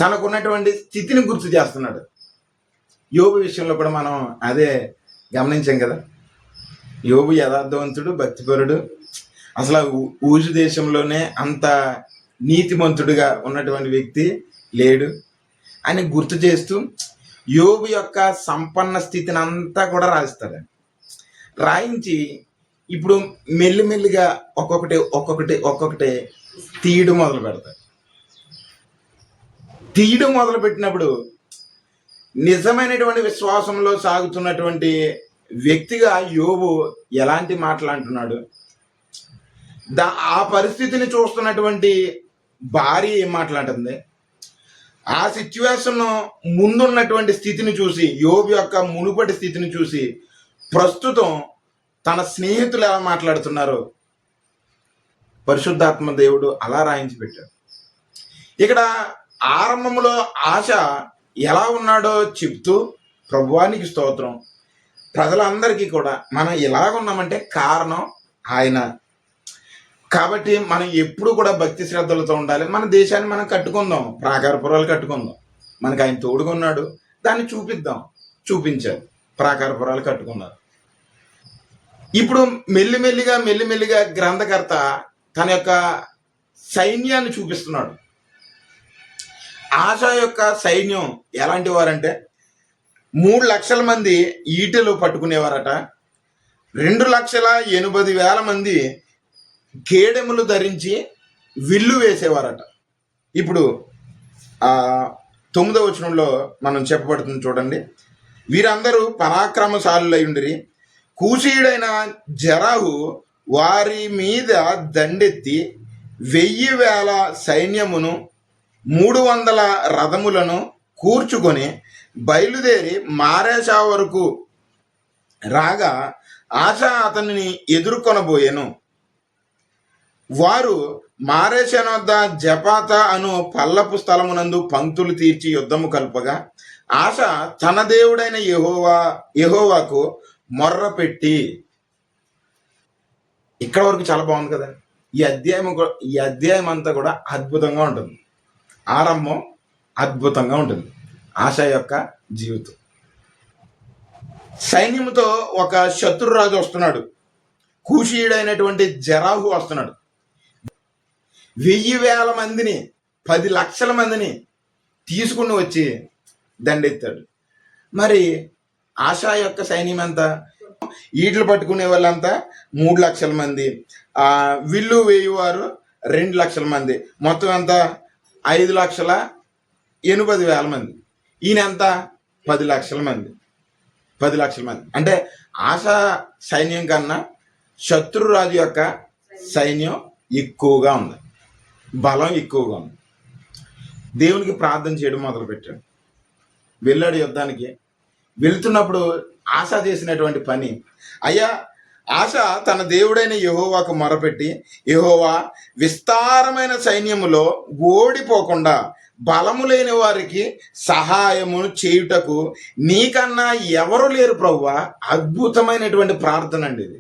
తనకున్నటువంటి స్థితిని గుర్తు చేస్తున్నాడు. యోబు విషయంలో కూడా మనం అదే గమనించాం కదా. యోబు యథార్థవంతుడు, భక్తిపరుడు, అసలు ఊజు దేశంలోనే అంత నీతిమంతుడిగా ఉన్నటువంటి వ్యక్తి లేడు అని గుర్తు చేస్తూ యోబు యొక్క సంపన్న స్థితిని అంతా కూడా రాయిస్తాడు. రాయించి ఇప్పుడు మెల్లిమెల్లిగా ఒక్కొక్కటి తీయడం మొదలు పెడతాడు. తీయడం మొదలు పెట్టినప్పుడు నిజమైనటువంటి విశ్వాసంలో సాగుతున్నటువంటి వ్యక్తిగా యోబు ఎలాంటి మాటలు అంటున్నాడు, ఆ పరిస్థితిని చూస్తున్నటువంటి భార్య ఏం మాట్లాడుతుంది, ఆ సిచ్యువేషన్ ముందున్నటువంటి స్థితిని చూసి, యోబు యొక్క మునుపటి స్థితిని చూసి ప్రస్తుతం తన స్నేహితులు ఎలా మాట్లాడుతున్నారు పరిశుద్ధాత్మ దేవుడు అలా రాయించి పెట్టాడు. ఇక్కడ ఆరంభంలో ఆశ ఎలా ఉన్నాడో చెప్తూ, ప్రభువానికి స్తోత్రం, ప్రజలందరికీ కూడా మనం ఎలాగ ఉన్నామంటే కారణం ఆయన. కాబట్టి మనం ఎప్పుడు కూడా భక్తి శ్రద్ధలతో ఉండాలి. మన దేశాన్ని మనం కట్టుకుందాం, ప్రాకారపురాలు కట్టుకుందాం. మనకు ఆయన తోడుగా ఉన్నాడు, దాన్ని చూపించారు, ప్రాకారపురాలు కట్టుకున్నారు. ఇప్పుడు మెల్లిమెల్లిగా గ్రంథకర్త తన యొక్క సైన్యాన్ని చూపిస్తున్నాడు. ఆశ యొక్క సైన్యం ఎలాంటి వారంటే 3 లక్షల మంది ఈటెలు పట్టుకునేవారట, 2,80,000 మంది కేడెములు ధరించి విల్లు వేసేవారట. ఇప్పుడు 9వ వచనంలో మనం చెప్పబడుతుంది చూడండి, వీరందరూ పరాక్రమశాలులై ఉండిరి, కూషీయుడైన జరాహు వారి మీద దండెత్తి 1,000 సైన్యమును 300 రథములను కూర్చుకొని బయలుదేరి మారేషా వరకు రాగా ఆశ అతనిని ఎదుర్కొనబోయెను. వారు మారేషా వద్ద జపాత అను పల్లపు స్థలమునందు పంక్తులు తీర్చి యుద్ధము కలుపగా ఆశ తన దేవుడైన యెహోవాకు మొర్ర పెట్టి. ఇక్కడ వరకు చాలా బాగుంది కదా. ఈ అధ్యాయం అంతా కూడా అద్భుతంగా ఉంటుంది. ఆరంభం అద్భుతంగా ఉంటుంది. ఆశ యొక్క జీవితం. సైన్యంతో ఒక శత్రురాజు వస్తున్నాడు, కూషీయుడైనటువంటి జరాహు వస్తున్నాడు. 1,000 మందిని 10 లక్షల మందిని తీసుకుని వచ్చి దండెత్తాడు. మరి ఆశ యొక్క సైన్యం ఎంత? ఈటలు పట్టుకునే వాళ్ళంతా 3 లక్షల మంది, విల్లు వేయువారు 2 లక్షల మంది, మొత్తం ఎంత? 5,80,000 మంది. ఈయన ఎంత? 10 లక్షల మంది. 10 లక్షల మంది అంటే ఆశ సైన్యం కన్నా శత్రురాజు యొక్క సైన్యం ఎక్కువగా ఉంది, బలం ఎక్కువగా ఉంది. దేవునికి ప్రార్థన చేయడం మొదలుపెట్టాడు. వెళ్ళాడు యుద్ధానికి. వెళ్తున్నప్పుడు ఆశ చేసినటువంటి పని, అయ్యా ఆశ తన దేవుడైన యెహోవాకు మొరపెట్టి, యెహోవా విస్తారమైన సైన్యములో ఓడిపోకుండా బలము లేని వారికి సహాయము చేయుటకు నీకన్నా ఎవరు లేరు ప్రభువా. అద్భుతమైనటువంటి ప్రార్థన అండి ఇది.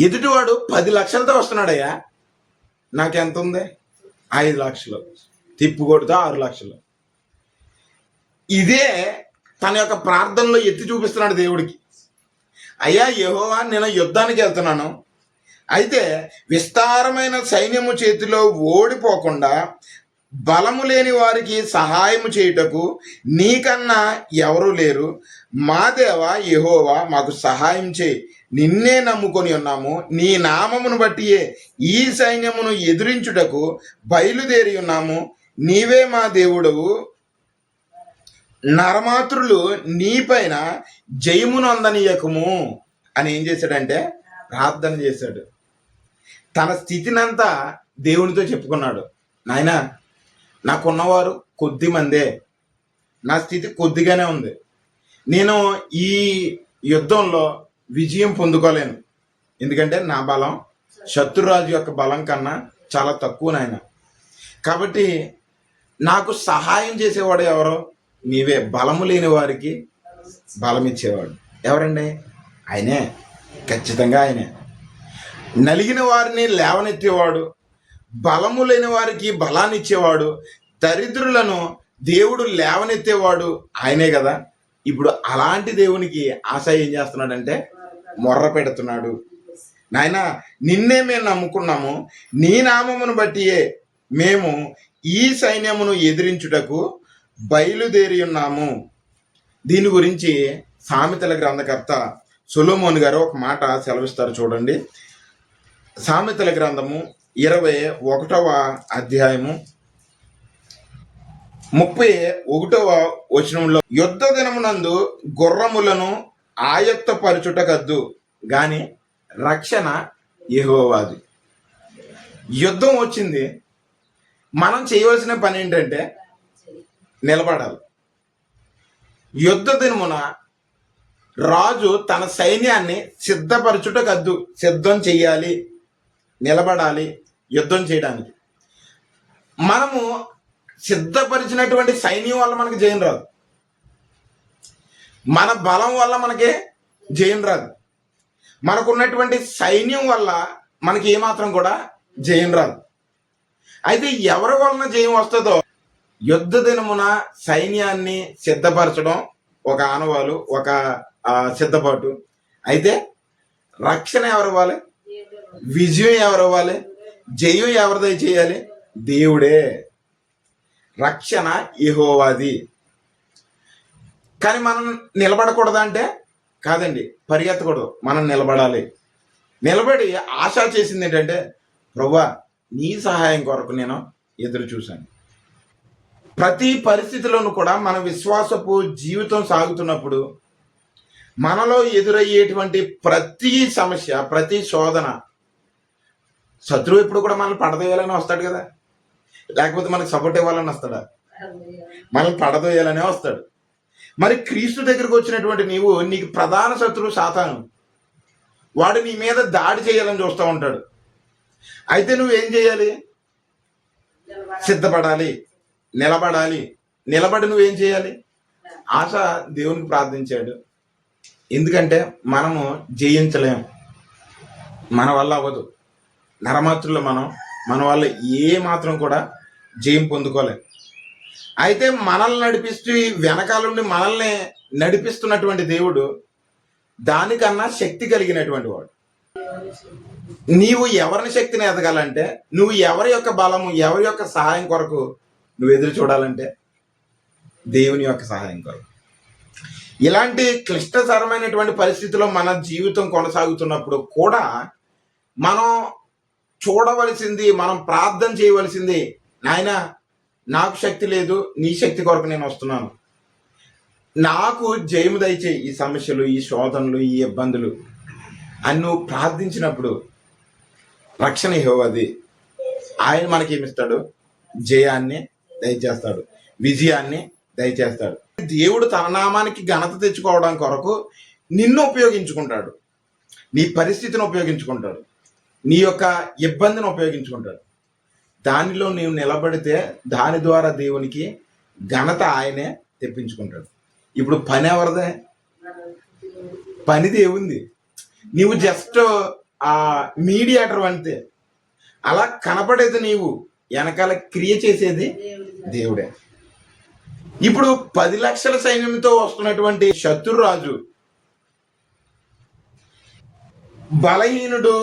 ఎదుటివాడు 10 లక్షలతో వస్తున్నాడయ్యా, నాకెంత ఉంది? 5 లక్షలు, తిప్పు కొడితే 6 లక్షలు. ఇదే తన యొక్క ప్రార్థనలో ఎత్తి చూపిస్తున్నాడు దేవుడికి. అయ్యా యెహోవా, నేను యుద్ధానికి వెళ్తున్నాను, అయితే విస్తారమైన సైన్యము చేతిలో ఓడిపోకుండా బలము లేని వారికి సహాయము చేయుటకు నీకన్నా ఎవరు లేరు. మా దేవా యెహోవా, మాకు సహాయం చేయి, నిన్నే నమ్ముకొని ఉన్నాము. నీ నామమును బట్టియే ఈ సైన్యమును ఎదిరించుటకు బయలుదేరి ఉన్నాము. నీవే మా దేవుడవు. నరమాతృలు నీపైన జయమును అందనీయకము అని ఏం చేశాడంటే ప్రార్థన చేశాడు. తన స్థితినంతా దేవునితో చెప్పుకున్నాడు. నాయనా, నాకున్నవారు కొద్ది మందే, నా స్థితి కొద్దిగానే ఉంది, నేను ఈ యుద్ధంలో విజయం పొందుకోలేను, ఎందుకంటే నా బలం శత్రురాజు యొక్క బలం కన్నా చాలా తక్కువ నాయన. కాబట్టి నాకు సహాయం చేసేవాడు ఎవరో? నీవే. బలము లేని వారికి బలం ఇచ్చేవాడు ఎవరండి? ఆయనే, ఖచ్చితంగా ఆయనే. నలిగిన వారిని లేవనెత్తేవాడు, బలము లేని వారికి బలాన్ని ఇచ్చేవాడు, దరిద్రులను దేవుడు లేవనెత్తేవాడు ఆయనే కదా. ఇప్పుడు అలాంటి దేవునికి ఆశ ఏం చేస్తున్నాడంటే మొర్ర పెడుతున్నాడు. నాయన, నిన్నే మేము నమ్ముకున్నాము, నీ నామమును బట్టియే మేము ఈ సైన్యమును ఎదిరించుటకు బయలుదేరి ఉన్నాము. దీని గురించి సామెతల గ్రంథకర్త సొలొమోను గారు ఒక మాట సెలవిస్తారు, చూడండి. సామెతల గ్రంథము 21వ అధ్యాయము 31వ వచనంలో, యుద్ధ దినమునందు గుర్రములను ఆయత్తపరచుటకద్దు గాని రక్షణ యెహోవాది. యుద్ధం వచ్చింది, మనం చేయవలసిన పని ఏంటంటే నిలబడాలి. యుద్ధ దినమున రాజు తన సైన్యాన్ని సిద్ధపరచుటకద్దు, సిద్ధం చెయ్యాలి, నిలబడాలి యుద్ధం చేయడానికి. మనము సిద్ధపరిచినటువంటి సైన్యం వల్ల మనకి జయం రాదు, మన బలం వల్ల మనకి జయం రాదు, మనకున్నటువంటి సైన్యం వల్ల మనకి ఏమాత్రం కూడా జయం రాదు. అయితే ఎవరి వలన జయం వస్తుందో, యుద్ధ దినమున సైన్యాన్ని సిద్ధపరచడం ఒక ఆనవాలు, ఒక సిద్ధపాటు. అయితే రక్షణ ఎవరు ఇవ్వాలి, విజయం ఎవరు ఇవ్వాలి, జయం ఎవరిదై చేయాలి, దేవుడే. రక్షణ యెహోవాది. కానీ మనం నిలబడకూడదా అంటే కాదండి, పరిగెత్తకూడదు, మనం నిలబడాలి. నిలబడి ఆశ చేసింది ఏంటంటే, ప్రభువా నీ సహాయం కొరకు నేను ఎదురు చూశాను. ప్రతి పరిస్థితిలోనూ కూడా మన విశ్వాసపు జీవితం సాగుతున్నప్పుడు మనలో ఎదురయ్యేటువంటి ప్రతి సమస్య, ప్రతి శోధన, శత్రువు ఎప్పుడు కూడా మనల్ని పడదోయాలని వస్తాడు కదా, లేకపోతే మనకు సపోర్ట్ ఇవ్వాలని వస్తాడా? మనల్ని పడదోయాలనే వస్తాడు. మరి క్రీస్తు దగ్గరకు వచ్చినటువంటి నీకు ప్రధాన శత్రువు సాతాను. వాడు నీ మీద దాడి చేయాలని చూస్తూ ఉంటాడు. అయితే నువ్వేం చేయాలి? సిద్ధపడాలి, నిలబడాలి. నిలబడి నువ్వేం చేయాలి? ఆశ దేవునికి ప్రార్థించాడు. ఎందుకంటే మనము జయించలేం, మన వల్ల అవ్వదు. నరమాత్రులు మన వల్ల ఏ మాత్రం కూడా జయం పొందుకోలేం. అయితే మనల్ని నడిపిస్తూ వెనకాలండి మనల్ని నడిపిస్తున్నటువంటి దేవుడు దానికన్నా శక్తి కలిగినటువంటి వాడు. నీవు ఎవరిని శక్తిని ఎదగాలంటే, నువ్వు ఎవరి యొక్క బలము, ఎవరి యొక్క సహాయం కొరకు నువ్వు ఎదురు చూడాలంటే దేవుని యొక్క సహాయం కొరకు. ఇలాంటి క్లిష్టతరమైనటువంటి పరిస్థితిలో మన జీవితం కొనసాగుతున్నప్పుడు కూడా మనం చూడవలసింది, మనం ప్రార్థన చేయవలసింది, నాయన నాకు శక్తి లేదు, నీ శక్తి కొరకు నేను వస్తున్నాను, నాకు జయము దయచేయి ఈ సమస్యలు, ఈ శోధనలు, ఈ ఇబ్బందులు అని నువ్వు ప్రార్థించినప్పుడు రక్షణ యెహోవాది. ఆయన మనకేమిస్తాడు? జయాన్ని దయచేస్తాడు, విజయాన్ని దయచేస్తాడు. దేవుడు తన నామానికి ఘనత తెచ్చుకోవడం కొరకు నిన్ను ఉపయోగించుకుంటాడు, నీ పరిస్థితిని ఉపయోగించుకుంటాడు, నీ యొక్క ఇబ్బందిని ఉపయోగించుకుంటాడు. దానిలో నీవు నిలబడితే దాని ద్వారా దేవునికి ఘనత ఆయనే తెప్పించుకుంటాడు. ఇప్పుడు పని ఎవరిదే? పని దేవుంది. నీవు జస్ట్ మీడియేటర్ అంతే. అలా కనపడేది నీవు, వెనకాల క్రియ చేసేది దేవుడే. ఇప్పుడు 10 లక్షల సైన్యంతో వస్తున్నటువంటి శత్రురాజు బలహీనుడు,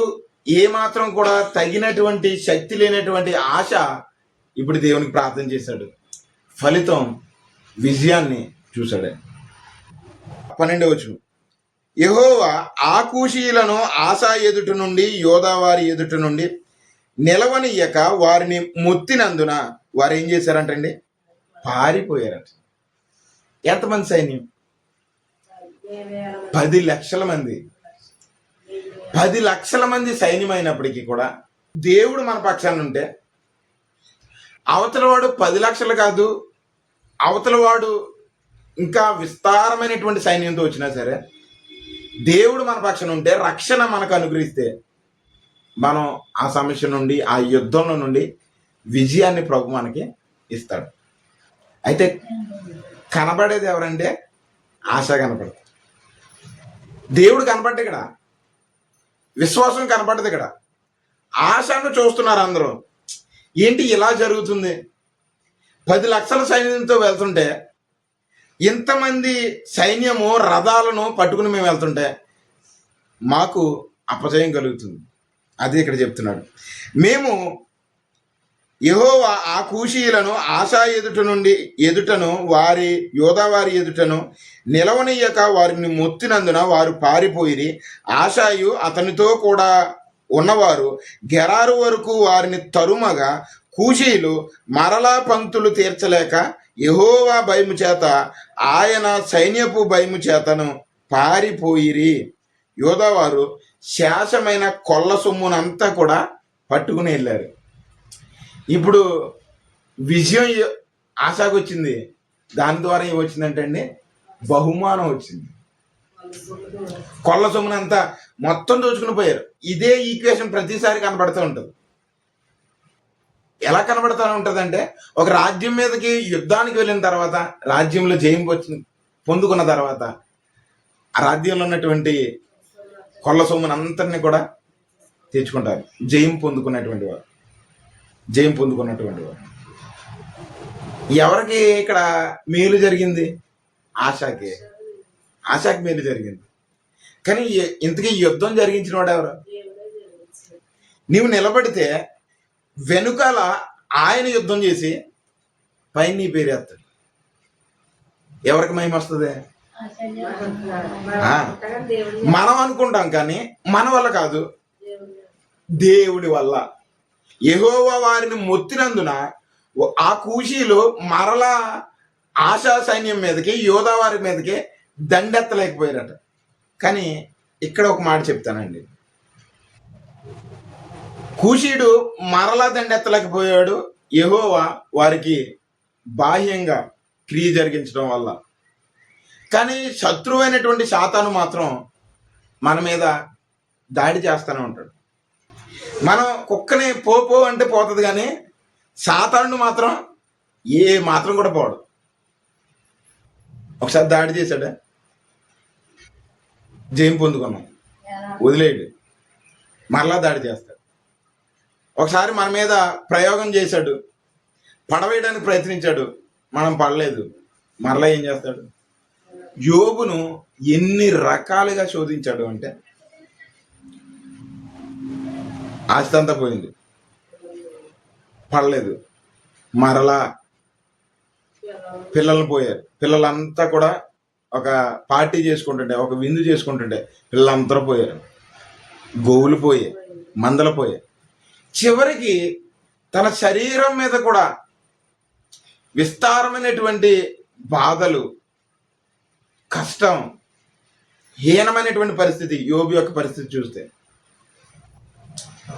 ఏమాత్రం కూడా తగినటువంటి శక్తి లేనటువంటి ఆశ ఇప్పుడు దేవునికి ప్రార్థన చేశాడు. ఫలితం విజయాన్ని చూశాడు. 12వ వచనం, యెహోవా ఆకూషీయులను ఆశా ఎదుట నుండి, యోధావారి ఎదుట నుండి నిలవనియ్యక వారిని మొత్తినందున వారు ఏం చేశారంటండి? పారిపోయారట. ఎంతమంది సైన్యం? 10 లక్షల మంది. 10 లక్షల మంది సైన్యం అయినప్పటికీ కూడా దేవుడు మన పక్షాన ఉంటే, అవతలవాడు 10 లక్షలు కాదు, అవతలవాడు ఇంకా విస్తారమైనటువంటి సైన్యంతో వచ్చినా సరే దేవుడు మన పక్షాన ఉంటే, రక్షణ మనకు అనుగ్రహిస్తే, మనం ఆ సమస్య నుండి, ఆ యుద్ధంలో నుండి విజయాన్ని ప్రభు మనకి ఇస్తాడు. అయితే కనబడేది ఎవరంటే ఆశ కనపడదు. దేవుడు కనపడ్డ ఇక్కడ, విశ్వాసం కనపడదు ఇక్కడ. ఆశను చూస్తున్నారు అందరూ. ఏంటి ఇలా జరుగుతుంది? 10 లక్షల సైన్యంతో వెళ్తుంటే, ఇంతమంది సైన్యము రథాలను పట్టుకుని మేము వెళ్తుంటే మాకు అపజయం కలుగుతుంది. అది ఇక్కడ చెప్తున్నాడు. మేము యెహోవా ఆ కూషీయులను ఆశా ఎదుటను వారి యోధావారి ఎదుటను నిలవనీయక వారిని మొత్తినందున వారు పారిపోయిరి. ఆశాయు అతనితో కూడా ఉన్నవారు గెరారు వరకు వారిని తరుమగా కూషీయులు మరలా పంక్తులు తీర్చలేక యెహోవా భయము చేత ఆయన సైన్యపు భయము చేతను పారిపోయిరి. యోధావారు శాసమైన కొల్ల సొమ్మునంతా కూడా పట్టుకుని వెళ్ళారు. ఇప్పుడు విజయం ఆశకు వచ్చింది. దాని ద్వారా ఏమొచ్చిందంటే అండి, బహుమానం వచ్చింది. కొల్ల సొమ్మునంతా మొత్తం దోచుకుని పోయారు. ఇదే ఈక్వేషన్ ప్రతిసారి కనబడుతూ ఉంటుంది. ఎలా కనబడుతూ ఉంటుందంటే, ఒక రాజ్యం మీదకి యుద్ధానికి వెళ్ళిన తర్వాత, రాజ్యంలో జయం పొందుకున్న తర్వాత ఆ రాజ్యంలో ఉన్నటువంటి కొల్ల సొమ్మునంతరిని కూడా తెచ్చుకుంటారు. జయం పొందుకున్నటువంటి వారు. ఎవరికి ఇక్కడ మేలు జరిగింది? ఆశాకి మేలు జరిగింది. కానీ ఇంతకీ యుద్ధం జరిగించిన వాడు ఎవరు? నీవు నిలబడితే వెనుకాల ఆయన యుద్ధం చేసి పైన నీ పేరు ఎత్తాడు. ఎవరికి మహిమ వస్తుంది? మనం అనుకుంటాం, కానీ మన వల్ల కాదు, దేవుడి వల్ల. యెహోవా వారిని మొత్తినందున ఆ కూషీలు మరలా ఆశా సైన్యం మీదకి, యోధా వారి మీదకి దండెత్తలేకపోయారట. కానీ ఇక్కడ ఒక మాట చెప్తానండి. కూషీడు మరలా దండెత్తలేకపోయాడు, యెహోవా వారికి బాహ్యంగా క్రియ జరిగించడం వల్ల. కానీ శత్రువైనటువంటి సాతాను మాత్రం మన మీద దాడి చేస్తూనే ఉంటాడు. మనం కుక్కని పో అంటే పోతుంది, కానీ సాతాను మాత్రం ఏ మాత్రం కూడా పోడు. ఒకసారి దాడి చేశాడు, జయం పొందుకున్నాం, వదిలేడు, మరలా దాడి చేస్తాడు. ఒకసారి మన మీద ప్రయోగం చేశాడు, పడవేయడానికి ప్రయత్నించాడు, మనం పడలేదు, మరలా ఏం చేస్తాడు? యోబును ఎన్ని రకాలుగా శోధించాడు అంటే, ఆస్తి అంతా పోయింది, పడలేదు, మరలా పిల్లలు పోయారు. పిల్లలంతా కూడా ఒక పార్టీ చేసుకుంటుంటే, ఒక విందు చేసుకుంటుంటే పిల్లలందరూ పోయారు. గోవులు పోయాయి, మందలు పోయాయి. చివరికి తన శరీరం మీద కూడా విస్తారమైనటువంటి బాధలు, కష్టం, హీనమైనటువంటి పరిస్థితి. యోబు యొక్క పరిస్థితి చూస్తే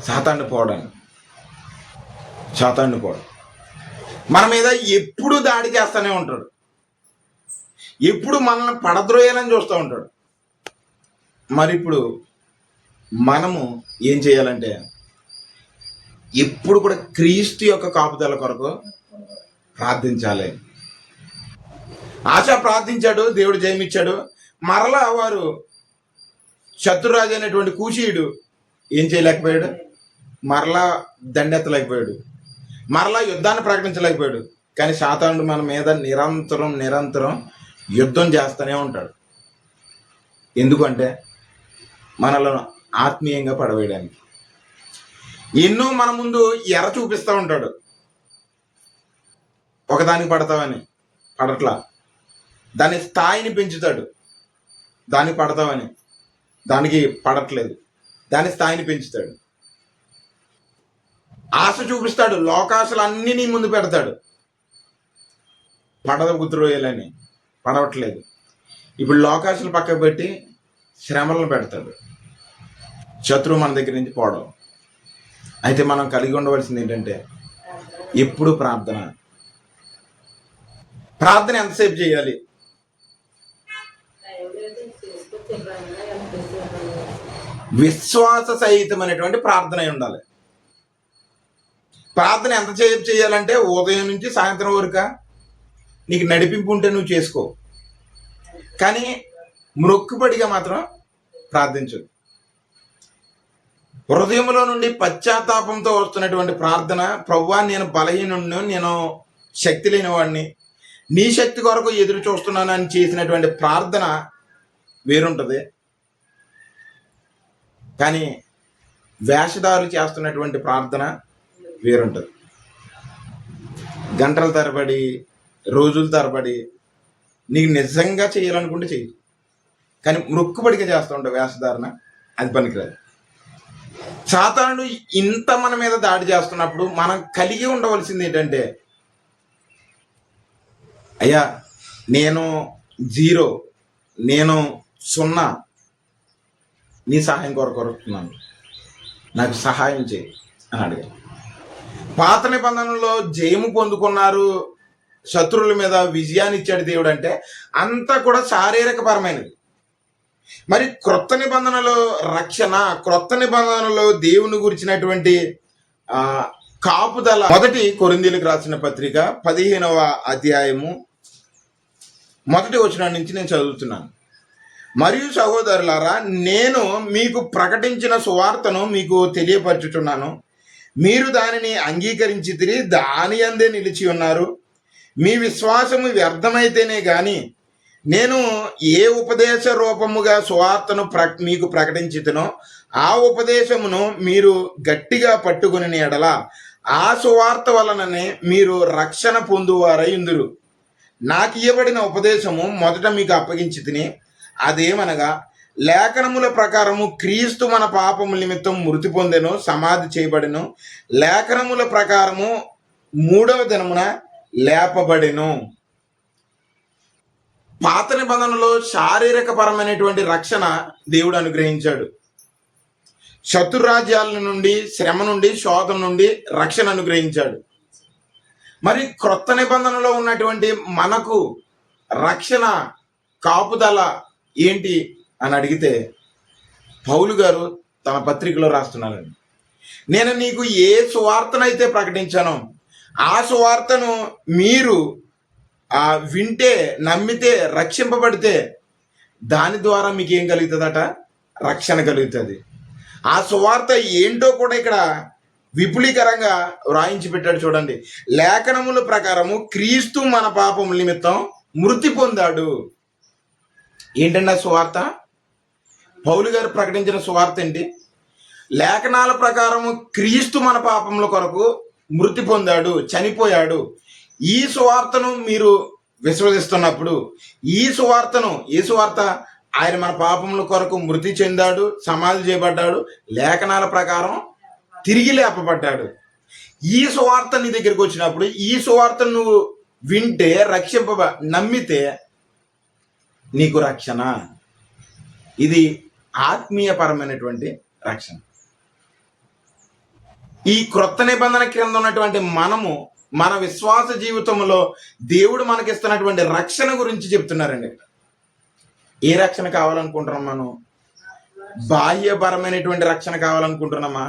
సాతాను పోవడం మన మీద ఎప్పుడు దాడి చేస్తూనే ఉంటాడు. ఎప్పుడు మనల్ని పడద్రోయాలని చూస్తూ ఉంటాడు. మరి ఇప్పుడు మనము ఏం చేయాలంటే, ఎప్పుడు కూడా క్రీస్తు యొక్క కాపుదల కొరకు ప్రార్థించాలి. ఆశ ప్రార్థించాడు, దేవుడు జయమిచ్చాడు. మరలా వారు శత్రురాజు అయినటువంటి కూషీయుడు ఏం చేయలేకపోయాడు, మరలా దండెత్తలేకపోయాడు, మరలా యుద్ధాన్ని ప్రకటించలేకపోయాడు. కానీ సాతానుడు మన మీద నిరంతరం యుద్ధం చేస్తూనే ఉంటాడు. ఎందుకంటే మనలను ఆత్మీయంగా పడవేయడానికి. ఎన్నో మన ముందు ఎర చూపిస్తూ ఉంటాడు. ఒకదానికి పడతావని, పడట్లా. దాని స్థాయిని పెంచుతాడు. దానికి పడతావని, దానికి పడట్లేదు, దాని స్థాయిని పెంచుతాడు. ఆశ చూపిస్తాడు, లోకాశలు అన్నీ నీ ముందు పెడతాడు. గుర్తురోయాలని, పడవట్లేదు. ఇప్పుడు లోకాశలు పక్కకు పెట్టి శ్రమలను పెడతాడు. శత్రువు మన దగ్గర నుంచి పోవడం. అయితే మనం కలిగి ఉండవలసింది ఏంటంటే, ఎప్పుడు ప్రార్థన ఎంతసేపు చేయాలి? విశ్వాస సహితమైనటువంటి ప్రార్థన ఉండాలి. ప్రార్థన ఎంతసేపు చేయాలంటే, ఉదయం నుంచి సాయంత్రం వరకు నీకు నడిపింపు ఉంటే నువ్వు చేసుకో, కానీ మొక్కుబడిగా మాత్రం ప్రార్థించదు. హృదయంలో నుండి పశ్చాత్తాపంతో వస్తున్నటువంటి ప్రార్థన, ప్రభువా నేను బలహీనుడిని, నేను శక్తి లేని వాడిని, నీ శక్తి కొరకు ఎదురు చూస్తున్నానని చేసినటువంటి ప్రార్థన వేరుంటుంది. కానీ వేషధారులు చేస్తున్నటువంటి ప్రార్థన వేరుంటుంది. గంటల తరబడి, రోజుల తరబడి నీకు నిజంగా చేయాలనుకుంటే చెయ్యి, కానీ మొక్కుబడిగా చేస్తూ ఉంటావు వేషధారణ, అది పనికిరాదు. సాతానుడు ఇంత మన మీద దాడి చేస్తున్నప్పుడు మనం కలిగి ఉండవలసింది ఏంటంటే, అయ్యా నేను 0, నేను 0, నీ సహాయం కొరకొరుతున్నాను, నాకు సహాయం చేయి అని అడిగాను. పాత నిబంధనలో జయము పొందుకున్నారు, శత్రువుల మీద విజయాన్ని ఇచ్చాడు దేవుడు అంటే అంతా కూడా శారీరకపరమైనది. మరి క్రొత్త నిబంధనలో రక్షణ, క్రొత్త నిబంధనలో దేవుని గురించినటువంటి కాపుదల. మొదటి కొరింథీయులకు రాసిన పత్రిక 15వ అధ్యాయము 1వ వచనం నుంచి నేను చదువుతున్నాను. మరియు సహోదరులారా, నేను మీకు ప్రకటించిన సువార్తను మీకు తెలియపరచుచున్నాను. మీరు దానిని అంగీకరించితిరి, దాని అందే నిలిచి ఉన్నారు. మీ విశ్వాసము వ్యర్థమైతేనే గాని నేను ఏ ఉపదేశ రూపముగా సువార్తను మీకు ప్రకటించితునో ఆ ఉపదేశమును మీరు గట్టిగా పట్టుకుని ఎడల ఆ సువార్త వలననే మీరు రక్షణ పొందువారై ఉందురు. నాకు ఇవ్వబడిన ఉపదేశము మొదట మీకు అప్పగించి తిని, అదేమనగా లేఖనముల ప్రకారము క్రీస్తు మన పాపము నిమిత్తం మృతి పొందెను, సమాధి చేయబడెను, లేఖనముల ప్రకారము 3వ దినమున లేపబడెను. పాత నిబంధనలో శారీరకపరమైనటువంటి రక్షణ దేవుడు అనుగ్రహించాడు. శత్రురాజ్యాల నుండి, శ్రమ నుండి, శోధన నుండి రక్షణ అనుగ్రహించాడు. మరి క్రొత్త నిబంధనలో ఉన్నటువంటి మనకు రక్షణ, కాపుదల ఏంటి అని అడిగితే పౌలు గారు తన పత్రికలో రాస్తున్నారండి. నేను నీకు ఏ సువార్తనైతే ప్రకటించానో ఆ సువార్తను మీరు వింటే, నమ్మితే, రక్షింపబడితే దాని ద్వారా మీకు ఏం కలుగుతుందట? రక్షణ కలుగుతుంది. ఆ సువార్త ఏంటో కూడా ఇక్కడ విపులీకరంగా వ్రాయించి పెట్టాడు చూడండి. లేఖనముల ప్రకారము క్రీస్తు మన పాపముల నిమిత్తం మృతి పొందాడు. ఏంటండి ఆ సువార్త? పౌలు గారు ప్రకటించిన సువార్త ఏంటి? లేఖనాల ప్రకారము క్రీస్తు మన పాపముల కొరకు మృతి పొందాడు, చనిపోయాడు. ఈ సువార్తను మీరు విశ్వసిస్తున్నప్పుడు, ఈ సువార్తను, ఏ సువార్త? ఆయన మన పాపముల కొరకు మృతి చెందాడు, సమాధి చేయబడ్డాడు, లేఖనాల ప్రకారం తిరిగి లేపబడ్డాడు. ఈ సువార్త నీ దగ్గరికి వచ్చినప్పుడు, ఈ సువార్తను నువ్వు వింటే, నమ్మితే నీకు రక్షణ. ఇది ఆత్మీయపరమైనటువంటి రక్షణ. ఈ క్రొత్త నిబంధన క్రింద ఉన్నటువంటి మనము మన విశ్వాస జీవితంలో దేవుడు మనకిస్తున్నటువంటి రక్షణ గురించి చెప్తున్నారండి. ఏ రక్షణ కావాలనుకుంటున్నాం మనం? బాహ్యపరమైనటువంటి రక్షణ కావాలనుకుంటున్నామా?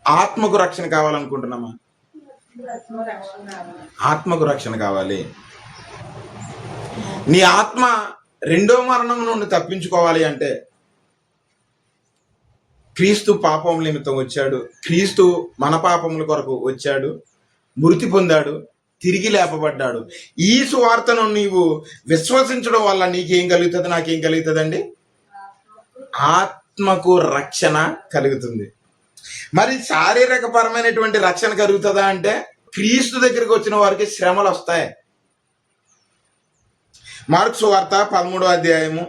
ఆత్మకు రక్షణ కావాలనుకుంటున్నామా? ఆత్మకు రక్షణ కావాలి. నీ ఆత్మ రెండో మరణం నుండి తప్పించుకోవాలి అంటే క్రీస్తు పాపముల నిమిత్తం వచ్చాడు, క్రీస్తు మన పాపముల కొరకు వచ్చాడు, మృతి పొందాడు, తిరిగి లేపబడ్డాడు. ఈ సువార్తను నీవు విశ్వసించడం వల్ల నీకేం కలుగుతుంది? నాకేం కలుగుతుందండి? ఆత్మకు రక్షణ కలుగుతుంది. మరి శారీరక పరమైనటువంటి రక్షణ కలుగుతుందా అంటే, క్రీస్తు దగ్గరికి వచ్చిన వారికి శ్రమలు వస్తాయి. మార్కు సువార్త 13వ అధ్యాయము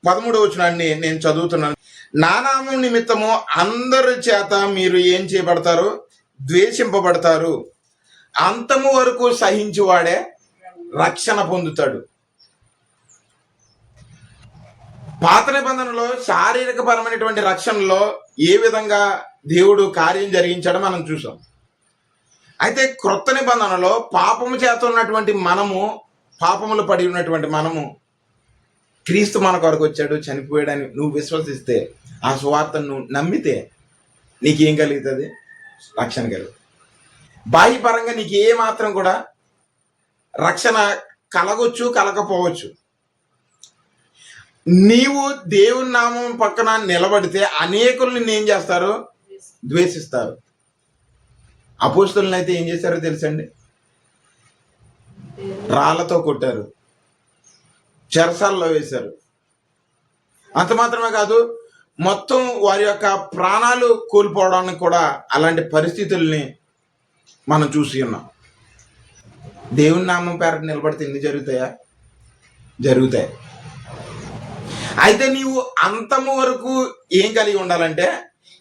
13వ వచనాన్ని నేను చదువుతున్నాను. నా నామం నిమిత్తము అందరి చేత మీరు ఏం చేయబడతారు? ద్వేషింపబడతారు. అంతము వరకు సహించువాడే రక్షణ పొందుతాడు. పాత నిబంధనలో శారీరక పరమైనటువంటి రక్షణలో ఏ విధంగా దేవుడు కార్యం జరిగించాడో మనం చూసాం. అయితే క్రొత్త నిబంధనలో పాపము చేత ఉన్నటువంటి మనము, పాపములు పడి ఉన్నటువంటి మనము, క్రీస్తు మన కొరకు వచ్చాడు, చనిపోయాడని నువ్వు విశ్వసిస్తే, ఆ సువార్తను నువ్వు నమ్మితే నీకేం కలుగుతుంది? రక్షణ కలుగుతుంది. బాహ్యపరంగా నీకు ఏ మాత్రం కూడా రక్షణ కలగొచ్చు, కలగపోవచ్చు. నీవు దేవుని నామం పక్కన నిలబడితే అనేకులు నిన్ను ఏం చేస్తారు? ద్వేషిస్తారు. అపోస్తలులను అయితే ఏం చేశారో తెలుసండి? రాళ్లతో కొట్టారు, చెరసాల్లో వేశారు. అంత మాత్రమే కాదు, మొత్తం వారి యొక్క ప్రాణాలు కోల్పోవడానికి కూడా అలాంటి పరిస్థితుల్ని మనం చూసి ఉన్నాం. దేవుని నామం పేరట నిలబడితే ఎన్ని జరుగుతాయా? జరుగుతాయి. అయితే నీవు అంతము వరకు ఏం కలిగి ఉండాలంటే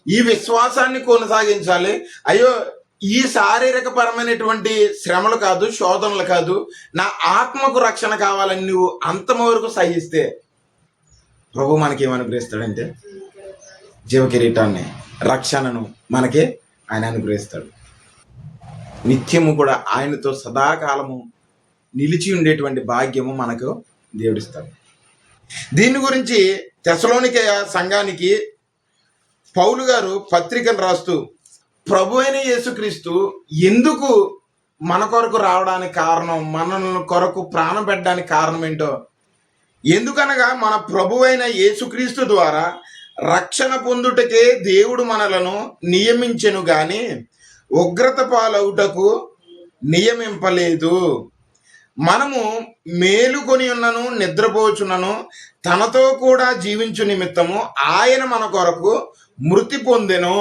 ఈ విశ్వాసాన్ని కొనసాగించాలి. అయ్యో, ఈ శారీరక పరమైనటువంటి శ్రమలు కాదు, శోధనలు కాదు, నా ఆత్మకు రక్షణ కావాలని నువ్వు అంతము వరకు సహిస్తే ప్రభు మనకేమనుగ్రహిస్తాడంటే జీవ కిరీటాన్ని, రక్షణను మనకే ఆయన అనుగ్రహిస్తాడు. నిత్యము కూడా ఆయనతో సదాకాలము నిలిచి ఉండేటువంటి భాగ్యము మనకు దేవుడిస్తాడు. దీని గురించి తెస్సలోనికయ సంఘానికి పౌలు గారు పత్రికలు రాస్తూ ప్రభు అయిన యేసుక్రీస్తు ఎందుకు మన కొరకు రావడానికి కారణం, మన కొరకు ప్రాణం పెట్టడానికి కారణం ఏంటో, ఎందుకనగా మన ప్రభు అయిన యేసుక్రీస్తు ద్వారా రక్షణ పొందుటకే దేవుడు మనలను నియమించెను గాని ఉగ్రత పాలవుటకు నియమింపలేదు. మనము మేలుకొని ఉన్నను నిద్రపోచున్నను తనతో కూడా జీవించు నిమిత్తము ఆయన మన కొరకు మృతి పొందెను.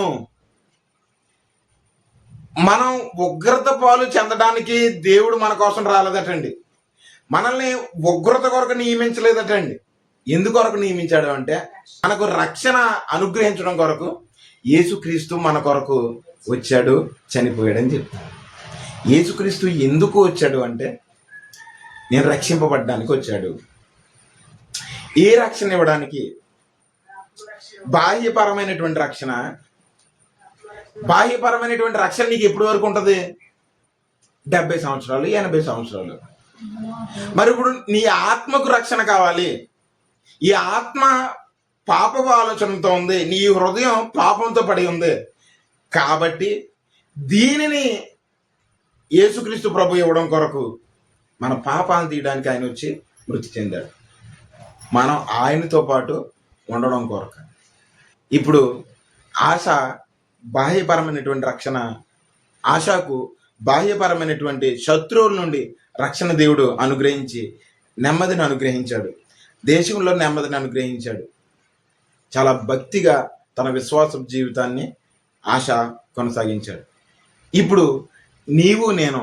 మనం ఉగ్రత పాలు చెందడానికి దేవుడు మన కోసం రాలేదటండి. మనల్ని ఉగ్రత కొరకు నియమించలేదటండి. ఎందుకొరకు నియమించాడు అంటే మనకు రక్షణ అనుగ్రహించడం కొరకు యేసుక్రీస్తు మన కొరకు వచ్చాడు, చనిపోయాడని చెప్తాడు. యేసుక్రీస్తు ఎందుకు వచ్చాడు అంటే నేను రక్షింపబడ్డానికి వచ్చాడు. ఏ రక్షణ ఇవ్వడానికి? బాహ్యపరమైనటువంటి రక్షణ. బాహ్యపరమైనటువంటి రక్షణ నీకు ఎప్పటి వరకు ఉంటుంది? 70 సంవత్సరాలు, 80 సంవత్సరాలు. మరి ఇప్పుడు నీ ఆత్మకు రక్షణ కావాలి. ఈ ఆత్మ పాపపు ఆలోచనతో ఉంది, నీ హృదయం పాపంతో పడి ఉంది. కాబట్టి దీనిని యేసుక్రీస్తు ప్రభు ఇవ్వడం కొరకు మన పాపాలను తీయడానికి ఆయన వచ్చి మృతి చెందాడు, మనం ఆయనతో పాటు ఉండడం కొరకు. ఇప్పుడు ఆశ బాహ్యపరమైనటువంటి రక్షణ, ఆశకు బాహ్యపరమైనటువంటి శత్రువుల నుండి రక్షణ దేవుడు అనుగ్రహించి నెమ్మదిని అనుగ్రహించాడు, దేశంలో నెమ్మదిని అనుగ్రహించాడు. చాలా భక్తిగా తన విశ్వాస జీవితాన్ని ఆశ కొనసాగించాడు. ఇప్పుడు నీవు నేను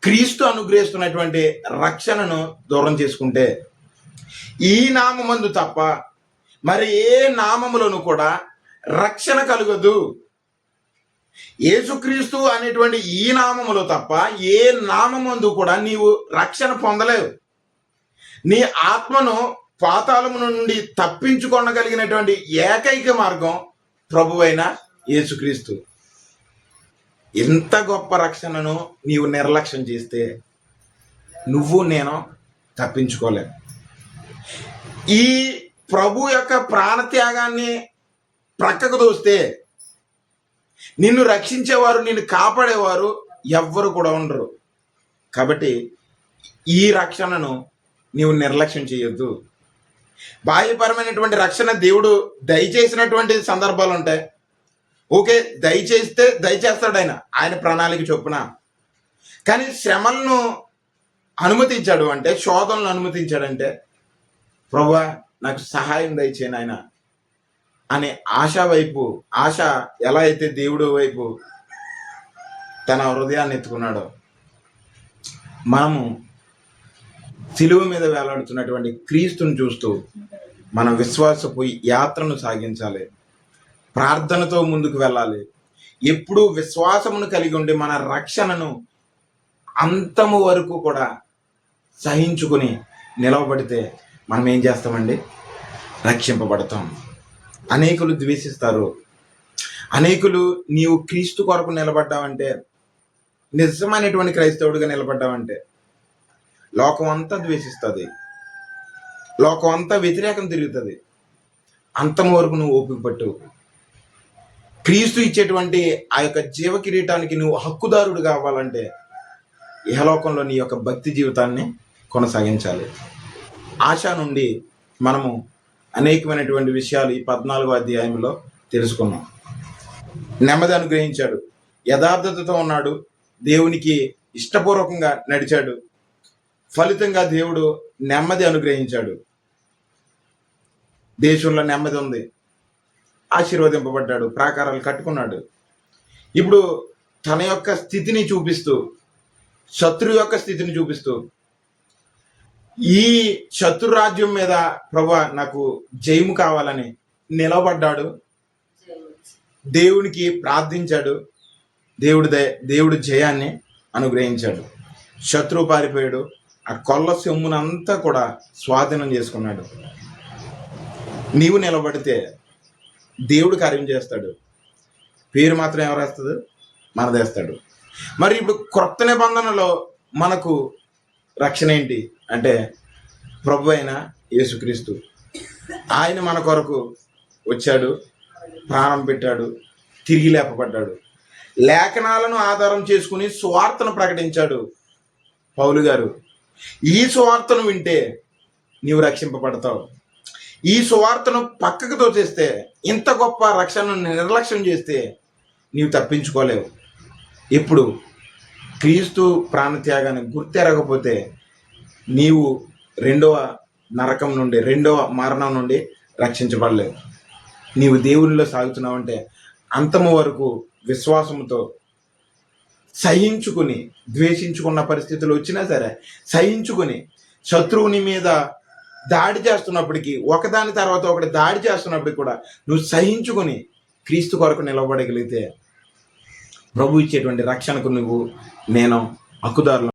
క్రీస్తు అనుగ్రహిస్తున్నటువంటి రక్షణను దూరం చేసుకుంటే ఈ నామమందు తప్ప మరి ఏ నామములను కూడా రక్షణ కలుగదు. యేసుక్రీస్తు అనేటువంటి ఈ నామములో తప్ప ఏ నామమందు కూడా నీవు రక్షణ పొందలేవు. నీ ఆత్మను పాతాళము నుండి తప్పించుకొనగలిగినటువంటి ఏకైక మార్గం ప్రభువైన యేసుక్రీస్తు. ఎంత గొప్ప రక్షణను నీవు నిర్లక్ష్యం చేస్తే నువ్వు నేను తప్పించుకోలేవు. ఈ ప్రభు యొక్క ప్రాణత్యాగాన్ని ప్రక్కకు దోస్తే నిన్ను రక్షించేవారు, నిన్ను కాపాడేవారు ఎవ్వరు కూడా ఉండరు. కాబట్టి ఈ రక్షణను నీవు నిర్లక్ష్యం చేయొద్దు. బాహ్యపరమైనటువంటి రక్షణ దేవుడు దయచేసినటువంటి సందర్భాలు ఉంటాయి. ఓకే, దయచేస్తాడు ఆయన ప్రణాళిక చొప్పున. కానీ శ్రమలను అనుమతించాడు అంటే, శోధనలు అనుమతించాడంటే, ప్రభువా నాకు సహాయం దయచేయను ఆయన అనే ఆశ ఎలా అయితే దేవుడు వైపు తన హృదయాన్ని ఎత్తుకున్నాడో, మనము సిలువ మీద వేలాడుతున్నటువంటి క్రీస్తుని చూస్తూ మన విశ్వాసపు యాత్రను సాగించాలి. ప్రార్థనతో ముందుకు వెళ్ళాలి. ఎప్పుడూ విశ్వాసమును కలిగి ఉండి మన రక్షణను అంతము వరకు కూడా సహించుకుని నిలవబడితే మనం ఏం చేస్తామండి? రక్షింపబడతాం. అనేకులు ద్వేషిస్తారు. అనేకులు నీవు క్రీస్తు కొరకు నిలబడ్డావంటే, నిజమైనటువంటి క్రైస్తవుడిగా నిలబడ్డావంటే లోకం అంతా ద్వేషిస్తుంది, లోకం అంతా వ్యతిరేకం తిరుగుతుంది. అంతము వరకు నువ్వు ఓపిక పట్టు. క్రీస్తు ఇచ్చేటువంటి ఆ యొక్క జీవ కిరీటానికి నువ్వు హక్కుదారుడు కావాలంటే ఇహలోకంలో నీ యొక్క భక్తి జీవితాన్ని కొనసాగించాలి. ఆశ నుండి మనము అనేకమైనటువంటి విషయాలు ఈ 14వ అధ్యాయంలో తెలుసుకున్నాం. నెమ్మది అనుగ్రహించాడు, యథార్థతతో ఉన్నాడు, దేవునికి ఇష్టపూర్వకంగా నడిచాడు, ఫలితంగా దేవుడు నెమ్మది అనుగ్రహించాడు. దేశంలో నెమ్మది ఉంది, ఆశీర్వదింపబడ్డాడు, ప్రాకారాలు కట్టుకున్నాడు. ఇప్పుడు తన యొక్క స్థితిని చూపిస్తూ, శత్రువు యొక్క స్థితిని చూపిస్తూ, ఈ శత్రు రాజ్యం మీద ప్రభువా నాకు జయము కావాలని నిలబడ్డాడు. దేవునికి ప్రార్థించాడు, దేవుడు జయాన్ని అనుగ్రహించాడు. శత్రువు పారిపోయాడు, ఆ కొల్ల సొమ్మునంతా కూడా స్వాధీనం చేసుకున్నాడు. నీవు నిలబడితే దేవుడు కార్యం చేస్తాడు, పేరు మాత్రం ఎవరేస్తుంది? మనదేస్తాడు. మరి ఇప్పుడు క్రొత్త నిబంధనలో మనకు రక్షణ ఏంటి అంటే ప్రభు అయిన యేసుక్రీస్తు. ఆయన మన కొరకు వచ్చాడు, ప్రాణం పెట్టాడు, తిరిగి లేపబడ్డాడు, లేఖనాలను ఆధారం చేసుకుని సువార్తను ప్రకటించాడు పౌలు గారు. ఈ సువార్తను వింటే నీవు రక్షింపబడతావు. ఈ సువార్తను పక్కకు తోచేస్తే, ఇంత గొప్ప రక్షణను నిర్లక్ష్యం చేస్తే నీవు తప్పించుకోలేవు. ఇప్పుడు క్రీస్తు ప్రాణత్యాగాన్ని గుర్తెరగకపోతే నీవు రెండవ నరకం నుండి, రెండవ మరణం నుండి రక్షించబడలేవు. నీవు దేవునిలో సాగుతున్నావంటే అంతము వరకు విశ్వాసంతో సహించుకుని, ద్వేషించుకున్న పరిస్థితులు వచ్చినా సరే సహించుకుని, శత్రువుని మీద దాడి చేస్తున్నప్పటికీ, ఒకదాని తర్వాత ఒకటి దాడి చేస్తున్నప్పటికీ కూడా నువ్వు సహించుకుని క్రీస్తు కొరకు నిలబడగలిగితే ప్రభు ఇచ్చేటువంటి రక్షణకు నేను హక్కుదారులు.